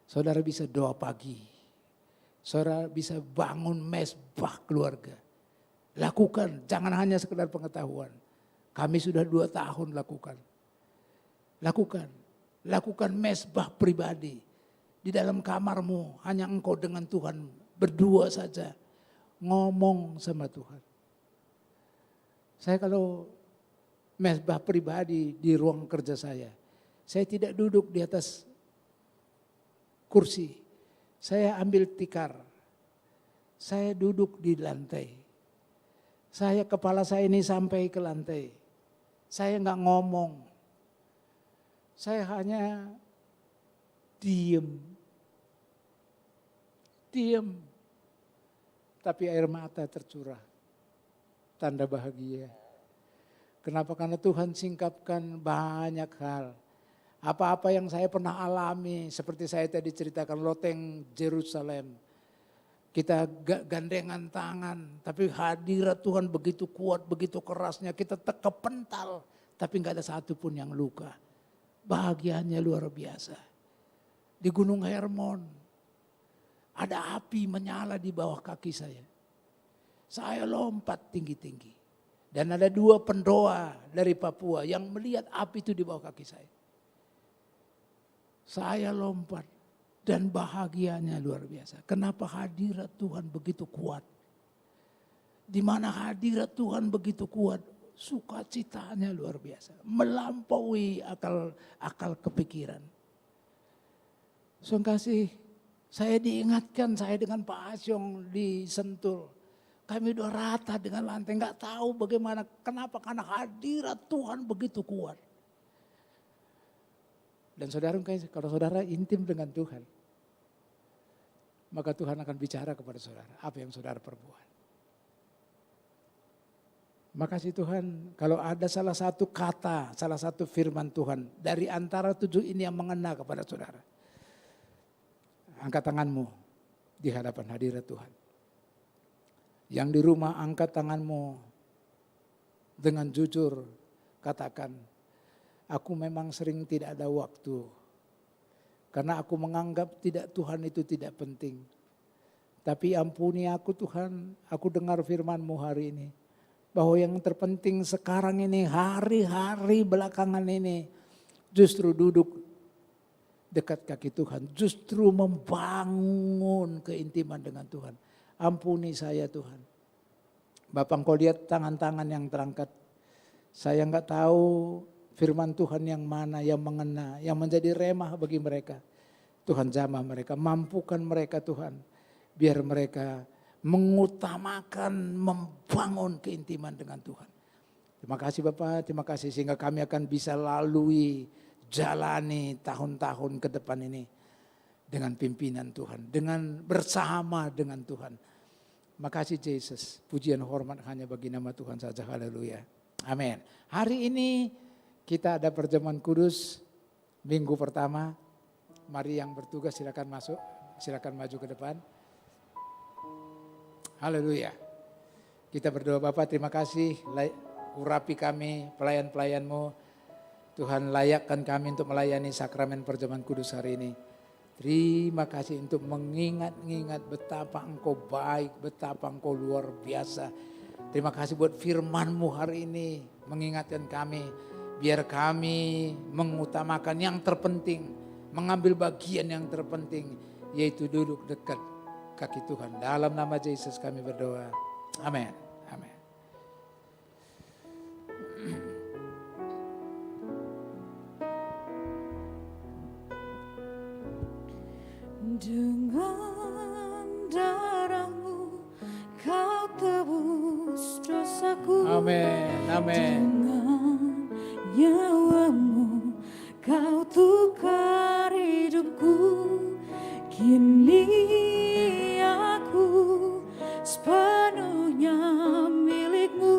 Saudara bisa doa pagi. Saudara bisa bangun mesbah keluarga. Lakukan, jangan hanya sekedar pengetahuan. Kami sudah 2 tahun lakukan. Lakukan mesbah pribadi. Di dalam kamarmu hanya engkau dengan Tuhan berdua saja. Ngomong sama Tuhan. Saya kalau mesbah pribadi di ruang kerja saya tidak duduk di atas kursi. Saya ambil tikar. Saya duduk di lantai. Kepala saya ini sampai ke lantai. Saya enggak ngomong. Saya hanya diam. Tapi air mata tercurah. Tanda bahagia. Kenapa? Karena Tuhan singkapkan banyak hal. Apa-apa yang saya pernah alami, seperti saya tadi ceritakan loteng Yerusalem. Kita gandengan tangan, tapi hadirat Tuhan begitu kuat, begitu kerasnya. Kita kepental, tapi enggak ada satupun yang luka. Bahagianya luar biasa. Di Gunung Hermon, ada api menyala di bawah kaki saya. Saya lompat tinggi-tinggi. Dan ada 2 pendoa dari Papua yang melihat api itu di bawah kaki saya. Saya lompat dan bahagianya luar biasa. Kenapa? Hadirat Tuhan begitu kuat. Di mana hadirat Tuhan begitu kuat, sukacitanya luar biasa. Melampaui akal kepikiran. Saudara kasih, saya diingatkan saya dengan Pak Asyong di Sentul. Kami udah rata dengan lantai, nggak tahu bagaimana, kenapa? Karena hadirat Tuhan begitu kuat. Dan saudara, kalau saudara intim dengan Tuhan, maka Tuhan akan bicara kepada saudara apa yang saudara perbuat. Makasih Tuhan, kalau ada salah satu kata, salah satu firman Tuhan dari antara 7 ini yang mengena kepada saudara, angkat tanganmu di hadapan hadirat Tuhan. Yang di rumah angkat tanganmu dengan jujur, katakan, aku memang sering tidak ada waktu. Karena aku menganggap Tuhan itu tidak penting. Tapi ampuni aku Tuhan, aku dengar firman-Mu hari ini. Bahwa yang terpenting sekarang ini, hari-hari belakangan ini, justru duduk dekat kaki Tuhan. Justru membangun keintiman dengan Tuhan. Ampuni saya Tuhan. Bapak engkau lihat tangan-tangan yang terangkat. Saya enggak tahu firman Tuhan yang mana yang mengena, yang menjadi remah bagi mereka. Tuhan jamah mereka, mampukan mereka Tuhan. Biar mereka mengutamakan, membangun keintiman dengan Tuhan. Terima kasih Bapak, terima kasih sehingga kami akan bisa lalui, jalani tahun-tahun ke depan ini dengan pimpinan Tuhan, dengan bersama dengan Tuhan. Makasih Yesus, pujian hormat hanya bagi nama Tuhan saja, haleluya. Amin. Hari ini kita ada perjamuan kudus minggu pertama. Mari yang bertugas silakan masuk, silakan maju ke depan. Haleluya. Kita berdoa Bapak, terima kasih urapi kami pelayan-pelayan-Mu. Tuhan layakkan kami untuk melayani sakramen perjamuan kudus hari ini. Terima kasih untuk mengingat-ingat betapa Engkau baik, betapa Engkau luar biasa. Terima kasih buat firman-Mu hari ini mengingatkan kami. Biar kami mengutamakan yang terpenting, mengambil bagian yang terpenting, yaitu duduk dekat kaki Tuhan. Dalam nama Yesus kami berdoa. Amin. Amin.
Dengan darah-Mu Kau tebus dosaku.
Amin. Amin.
Dengan nyawa-Mu Kau tukar hidupku. Kini aku sepenuhnya milik-Mu.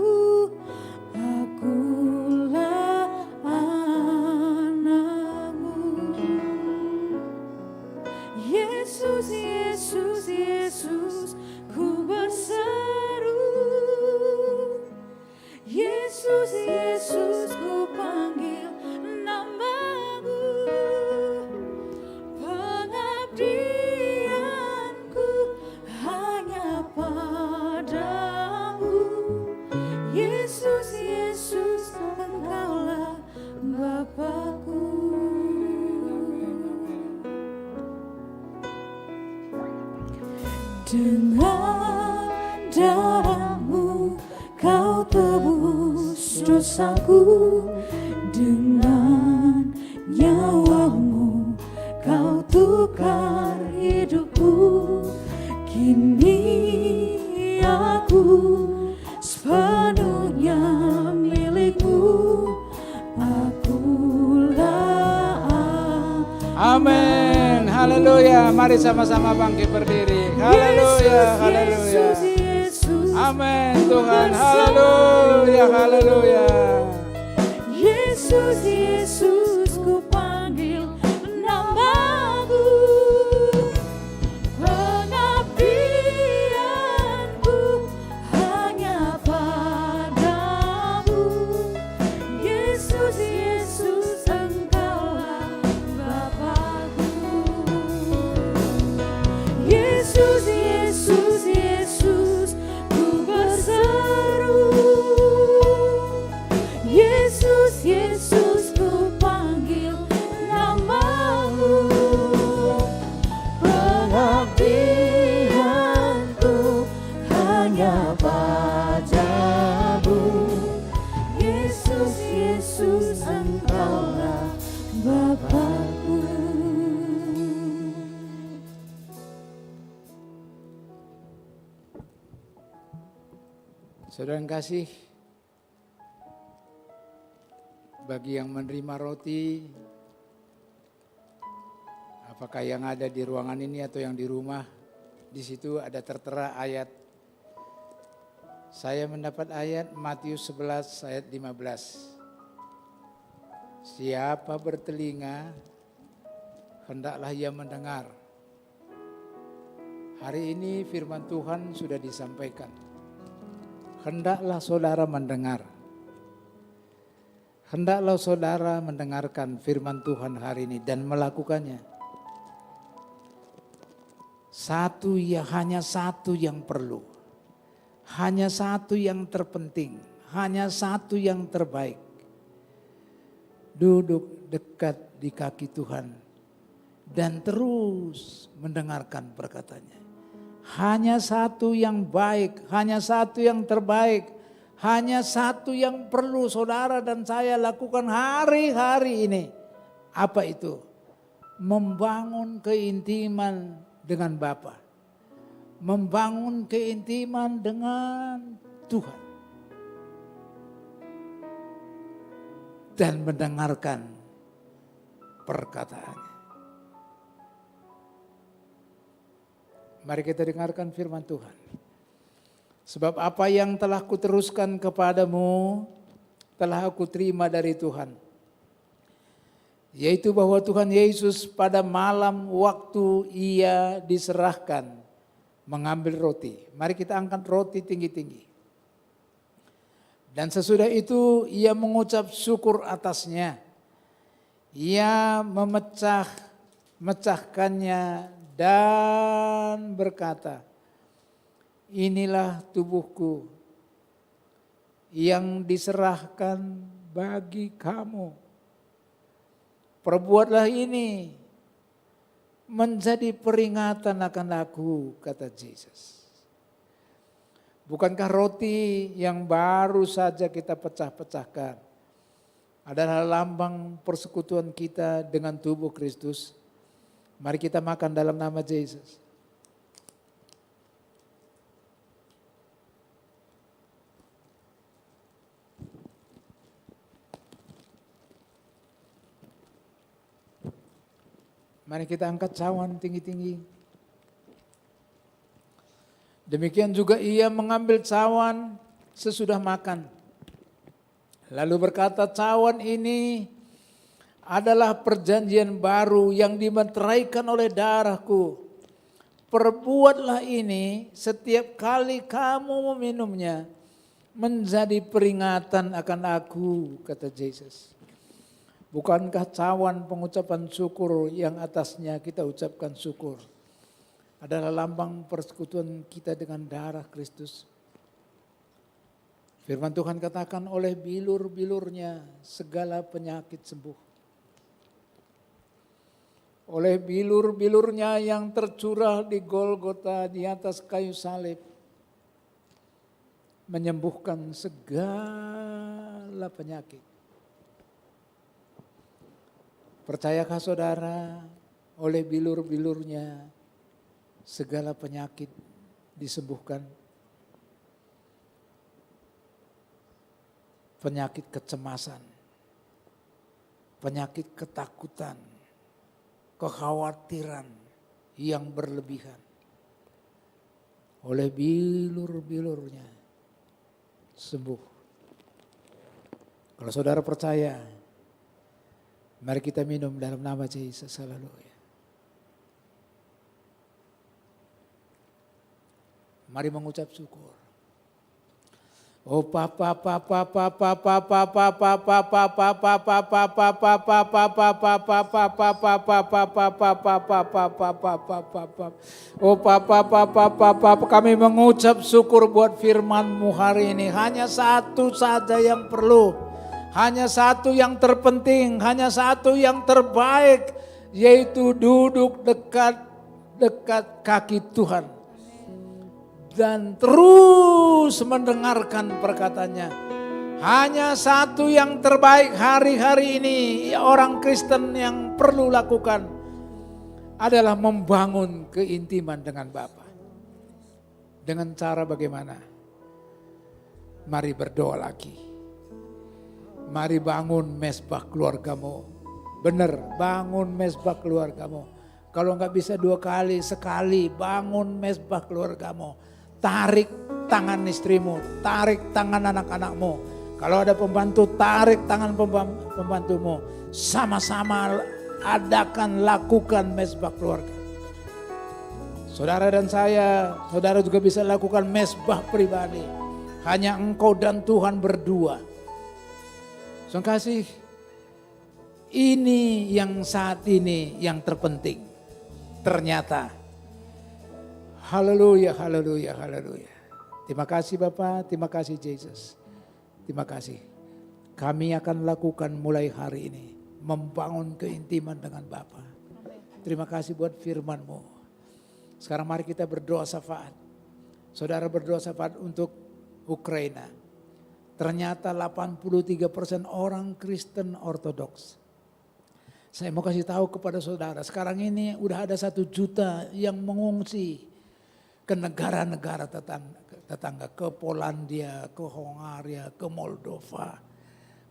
Akulah anak-Mu. Yesus, Yesus, Yesus, ku berseru. Yesus, Yesus, ku panggil nama-Mu. Pengabdianku hanya padamu. Yesus, Yesus, Engkaulah Bapa-Ku. Dengan darah-Mu Kau tebus dosaku. Dengan nyawa-Mu Kau tukar hidupku. Kini aku sepenuhnya milik-Mu. Akulah.
Amin. Haleluya. Mari sama-sama bangkit berdiri. Haleluya. Haleluya. Amin Tuhan. Haleluya. Haleluya.
Yesus, Yesus, ku panggil nama-Mu. Pengabdianku hanya padamu. Yesus, Yesus, Engkaulah Bapa-Ku. Yesus, Yesus, Yesus, ku berseru. Yesus, Yesus, ku panggil nama-Mu. Pengabdianku hanya padamu. Yesus, Yesus, Engkaulah Bapa-Ku.
Saudara yang kasih, bagi yang menerima roti, apakah yang ada di ruangan ini atau yang di rumah, di situ ada tertera ayat. Saya mendapat ayat Matius 11 ayat 15. Siapa bertelinga, hendaklah ia mendengar. Hari ini firman Tuhan sudah disampaikan. Hendaklah saudara mendengar. Hendaklah saudara mendengarkan firman Tuhan hari ini dan melakukannya. Hanya satu yang perlu. Hanya satu yang terpenting. Hanya satu yang terbaik. Duduk dekat di kaki Tuhan dan terus mendengarkan perkataannya. Hanya satu yang baik, hanya satu yang terbaik, hanya satu yang perlu saudara dan saya lakukan hari-hari ini. Apa itu? Membangun keintiman dengan Bapa. Membangun keintiman dengan Tuhan. dan mendengarkan perkataannya. Mari kita dengarkan firman Tuhan. Sebab apa yang telah kuteruskan kepadamu telah aku terima dari Tuhan. Yaitu bahwa Tuhan Yesus pada malam waktu ia diserahkan mengambil roti. Mari kita angkat roti tinggi-tinggi. Dan sesudah itu ia mengucap syukur atasnya. Ia memecahkannya dan berkata, inilah tubuhku yang diserahkan bagi kamu. Perbuatlah ini menjadi peringatan akan aku, kata Yesus. Bukankah roti yang baru saja kita pecah-pecahkan adalah lambang persekutuan kita dengan tubuh Kristus? Mari kita makan dalam nama Yesus. Mari kita angkat cawan tinggi-tinggi. Demikian juga ia mengambil cawan sesudah makan. Lalu berkata, cawan ini adalah perjanjian baru yang dimeteraikan oleh darahku. Perbuatlah ini setiap kali kamu meminumnya menjadi peringatan akan aku, kata Yesus. Bukankah cawan pengucapan syukur yang atasnya kita ucapkan syukur adalah lambang persekutuan kita dengan darah Kristus? Firman Tuhan katakan, oleh bilur-bilurnya segala penyakit sembuh. Oleh bilur-bilurnya yang tercurah di Golgota di atas kayu salib, menyembuhkan segala penyakit. Percayakah saudara, oleh bilur-bilurnya segala penyakit disembuhkan? Penyakit kecemasan, penyakit ketakutan, kekhawatiran yang berlebihan. Oleh bilur-bilurnya sembuh. Kalau saudara percaya, mari kita minum dalam nama Yesus. Haleluya. Mari mengucap syukur. Oh papa papa papa papa papa papa papa papa papa papa papa. Oh papa papa papa, kami mengucap syukur buat firman-Mu hari ini. Hanya satu saja yang perlu, hanya satu yang terpenting, hanya satu yang terbaik, yaitu duduk dekat kaki Tuhan dan terus mendengarkan perkataannya. Hanya satu yang terbaik hari-hari ini orang Kristen yang perlu lakukan adalah membangun keintiman dengan Bapa. Dengan cara bagaimana? Mari berdoa lagi. Mari bangun mesbah keluargamu. Benar, bangun mesbah keluargamu. Kalau enggak bisa 2 kali, sekali bangun mesbah keluargamu. Tarik tangan istrimu, tarik tangan anak-anakmu. Kalau ada pembantu, tarik tangan pembantumu. Sama-sama adakan, lakukan mesbah keluarga. Saudara dan saya, saudara juga bisa lakukan mesbah pribadi. Hanya engkau dan Tuhan berdua. Saudara kasih, ini yang saat ini yang terpenting. Ternyata. Haleluya, haleluya, haleluya. Terima kasih Bapak, terima kasih Yesus. Terima kasih. Kami akan lakukan mulai hari ini. Membangun keintiman dengan Bapa. Terima kasih buat firman-Mu. Sekarang mari kita berdoa syafaat. Saudara berdoa syafaat untuk Ukraina. Ternyata 83% orang Kristen Ortodoks. Saya mau kasih tahu kepada saudara. Sekarang ini udah ada 1 juta yang mengungsi ke negara-negara tetangga, ke Polandia, ke Hongaria, ke Moldova,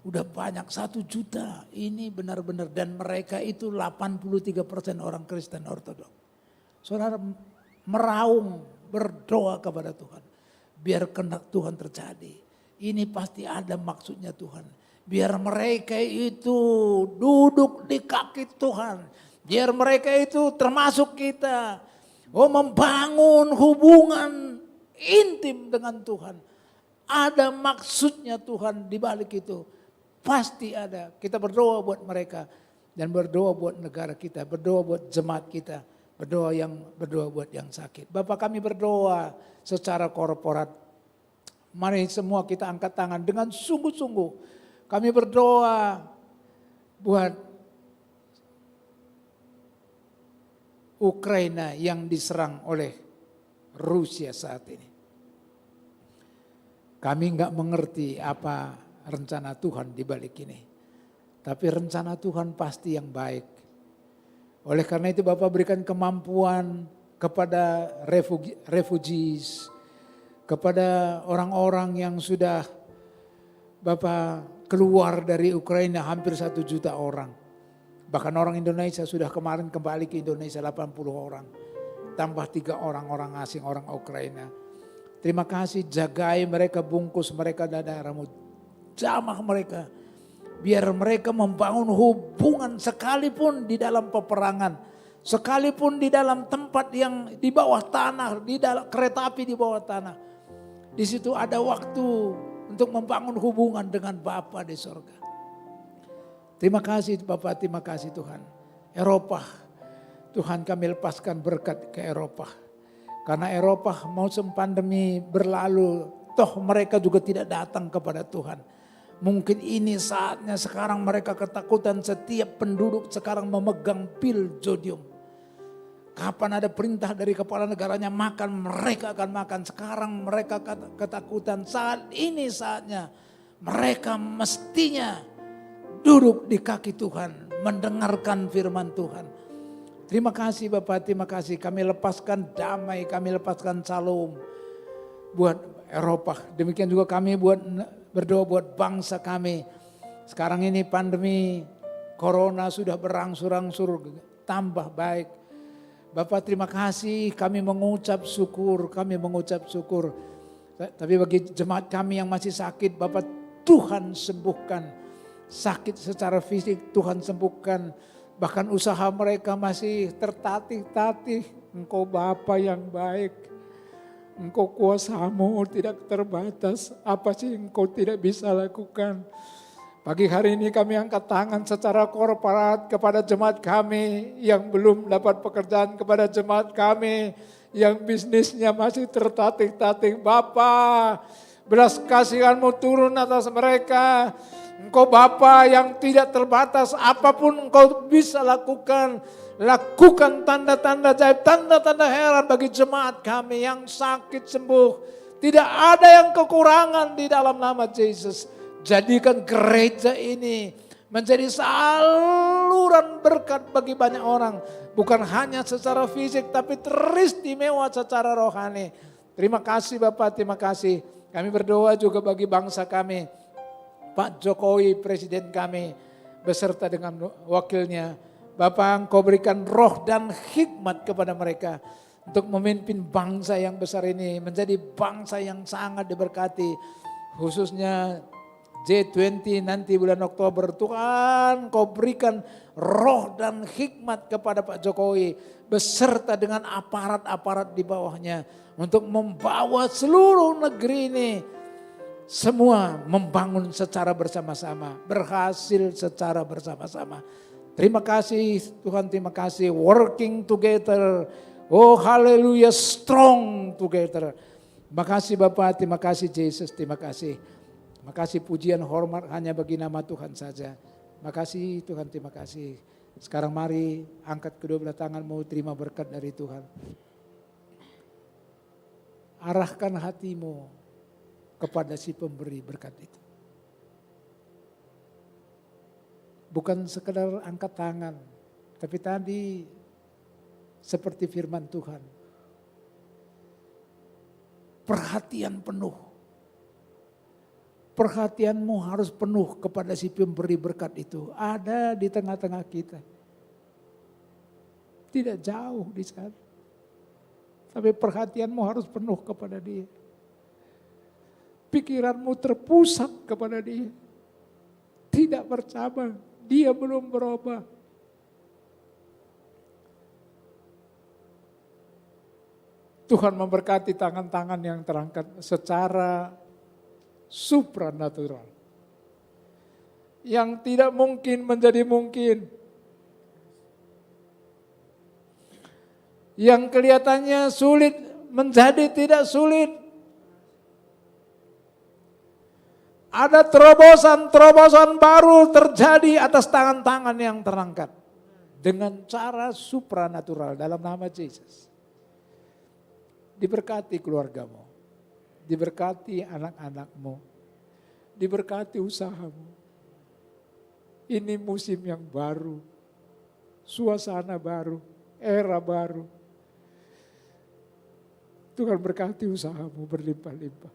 Udah banyak 1 juta, ini benar-benar. Dan mereka itu 83% orang Kristen Ortodok. Saudara meraung, berdoa kepada Tuhan. Biar kehendak Tuhan terjadi. Ini pasti ada maksudnya Tuhan. Biar mereka itu duduk di kaki Tuhan. Biar mereka itu termasuk kita. Membangun hubungan intim dengan Tuhan. Ada maksudnya Tuhan di balik itu. Pasti ada. Kita berdoa buat mereka. Dan berdoa buat negara kita. Berdoa buat jemaat kita. Berdoa buat yang sakit. Bapak, kami berdoa secara korporat. Mari semua kita angkat tangan dengan sungguh-sungguh. Kami berdoa buat Ukraina yang diserang oleh Rusia saat ini. Kami enggak mengerti apa rencana Tuhan di balik ini. Tapi rencana Tuhan pasti yang baik. Oleh karena itu Bapak berikan kemampuan kepada refugees, kepada orang-orang yang sudah Bapak keluar dari Ukraina, hampir 1 juta orang. Bahkan orang Indonesia sudah kemarin kembali ke Indonesia 80 orang. Tambah 3 orang asing, orang Ukraina. Terima kasih, jagai mereka, bungkus mereka daerahmu, jamah mereka. Biar mereka membangun hubungan sekalipun di dalam peperangan. Sekalipun di dalam tempat yang di bawah tanah, di dalam kereta api di bawah tanah. Di situ ada waktu untuk membangun hubungan dengan Bapa di sorga. Terima kasih Bapak, terima kasih Tuhan. Eropa, Tuhan kami lepaskan berkat ke Eropa. Karena Eropa musim pandemi berlalu, toh mereka juga tidak datang kepada Tuhan. Mungkin ini saatnya sekarang mereka ketakutan, setiap penduduk sekarang memegang pil zodium. Kapan ada perintah dari kepala negaranya makan, mereka akan makan. Sekarang mereka ketakutan, saat ini saatnya mereka mestinya duduk di kaki Tuhan, mendengarkan firman Tuhan. Terima kasih Bapak, terima kasih. Kami lepaskan damai, kami lepaskan shalom buat Eropa. Demikian juga kami berdoa buat bangsa kami. Sekarang ini pandemi corona sudah berangsur-angsur tambah baik. Bapak terima kasih, kami mengucap syukur, Tapi bagi jemaat kami yang masih sakit, Bapak Tuhan sembuhkan. Sakit secara fisik Tuhan sembuhkan. Bahkan usaha mereka masih tertatih-tatih. Engkau Bapa yang baik. Engkau kuasa-Mu tidak terbatas. Apa sih Engkau tidak bisa lakukan? Pagi hari ini kami angkat tangan secara korporat kepada jemaat kami yang belum dapat pekerjaan, kepada jemaat kami yang bisnisnya masih tertatih-tatih. Bapa, belas kasihan-Mu turun atas mereka. Engkau Bapa yang tidak terbatas, apapun Engkau bisa lakukan. Lakukan tanda-tanda ajaib, tanda-tanda heran bagi jemaat kami yang sakit sembuh. Tidak ada yang kekurangan di dalam nama Yesus. Jadikan gereja ini menjadi saluran berkat bagi banyak orang. Bukan hanya secara fisik tapi teristimewa secara rohani. Terima kasih Bapak, terima kasih. Kami berdoa juga bagi bangsa kami. Pak Jokowi presiden kami beserta dengan wakilnya. Bapak Engkau berikan roh dan hikmat kepada mereka. Untuk memimpin bangsa yang besar ini menjadi bangsa yang sangat diberkati. Khususnya G20 nanti bulan Oktober, Tuhan Kau berikan roh dan hikmat kepada Pak Jokowi beserta dengan aparat-aparat di bawahnya untuk membawa seluruh negeri ini semua membangun secara bersama-sama, berhasil secara bersama-sama. Terima kasih Tuhan, terima kasih, working together, oh haleluya, strong together. Terima kasih Bapak, terima kasih Yesus, terima kasih. Terima kasih pujian hormat hanya bagi nama Tuhan saja. Terima kasih Tuhan, terima kasih. Sekarang mari angkat kedua belah tanganmu, terima berkat dari Tuhan. Arahkan hatimu kepada si pemberi berkat itu. Bukan sekedar angkat tangan, tapi tadi seperti firman Tuhan. Perhatian penuh. perhatianmu harus penuh kepada si pemberi berkat itu. Ada di tengah-tengah kita. Tidak jauh di sana. Tapi perhatianmu harus penuh kepada dia. Pikiranmu terpusat kepada dia. Tidak bercabang. Dia belum berubah. Tuhan memberkati tangan-tangan yang terangkat secara supranatural. Yang tidak mungkin menjadi mungkin. Yang kelihatannya sulit menjadi tidak sulit. Ada terobosan-terobosan baru terjadi atas tangan-tangan yang terangkat. Dengan cara supranatural dalam nama Yesus. Diberkati keluargamu. Diberkati anak-anakmu. Diberkati usahamu. Ini musim yang baru. Suasana baru. Era baru. Tuhan berkati usahamu berlimpah-limpah.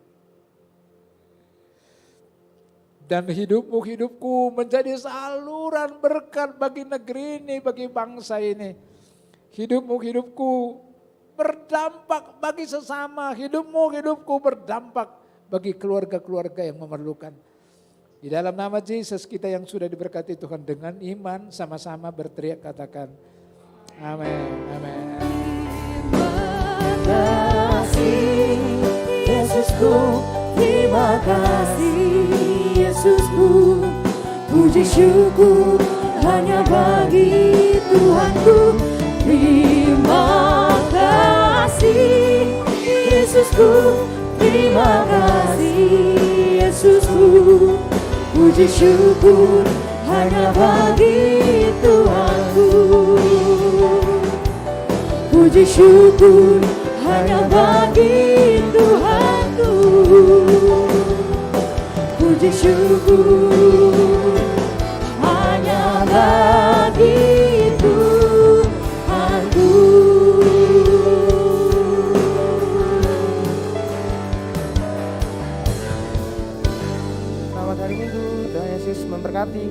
Dan hidupku menjadi saluran berkat bagi negeri ini, bagi bangsa ini. Hidupku berdampak bagi sesama. Hidupku berdampak bagi keluarga-keluarga yang memerlukan. Di dalam nama Yesus kita yang sudah diberkati Tuhan dengan iman sama-sama berteriak katakan amin. Amin.
Yesusku, terima kasih Yesusku, puji syukur hanya bagi Tuhanku. Terima kasih Yesusku, terima kasih Yesusku, puji syukur hanya bagi Tuhanku. Puji syukur hanya bagi Tuhanku. Puji syukur hanya bagi Tuhanku.
Selamat hari Minggu, Tuhan Yesus memberkati.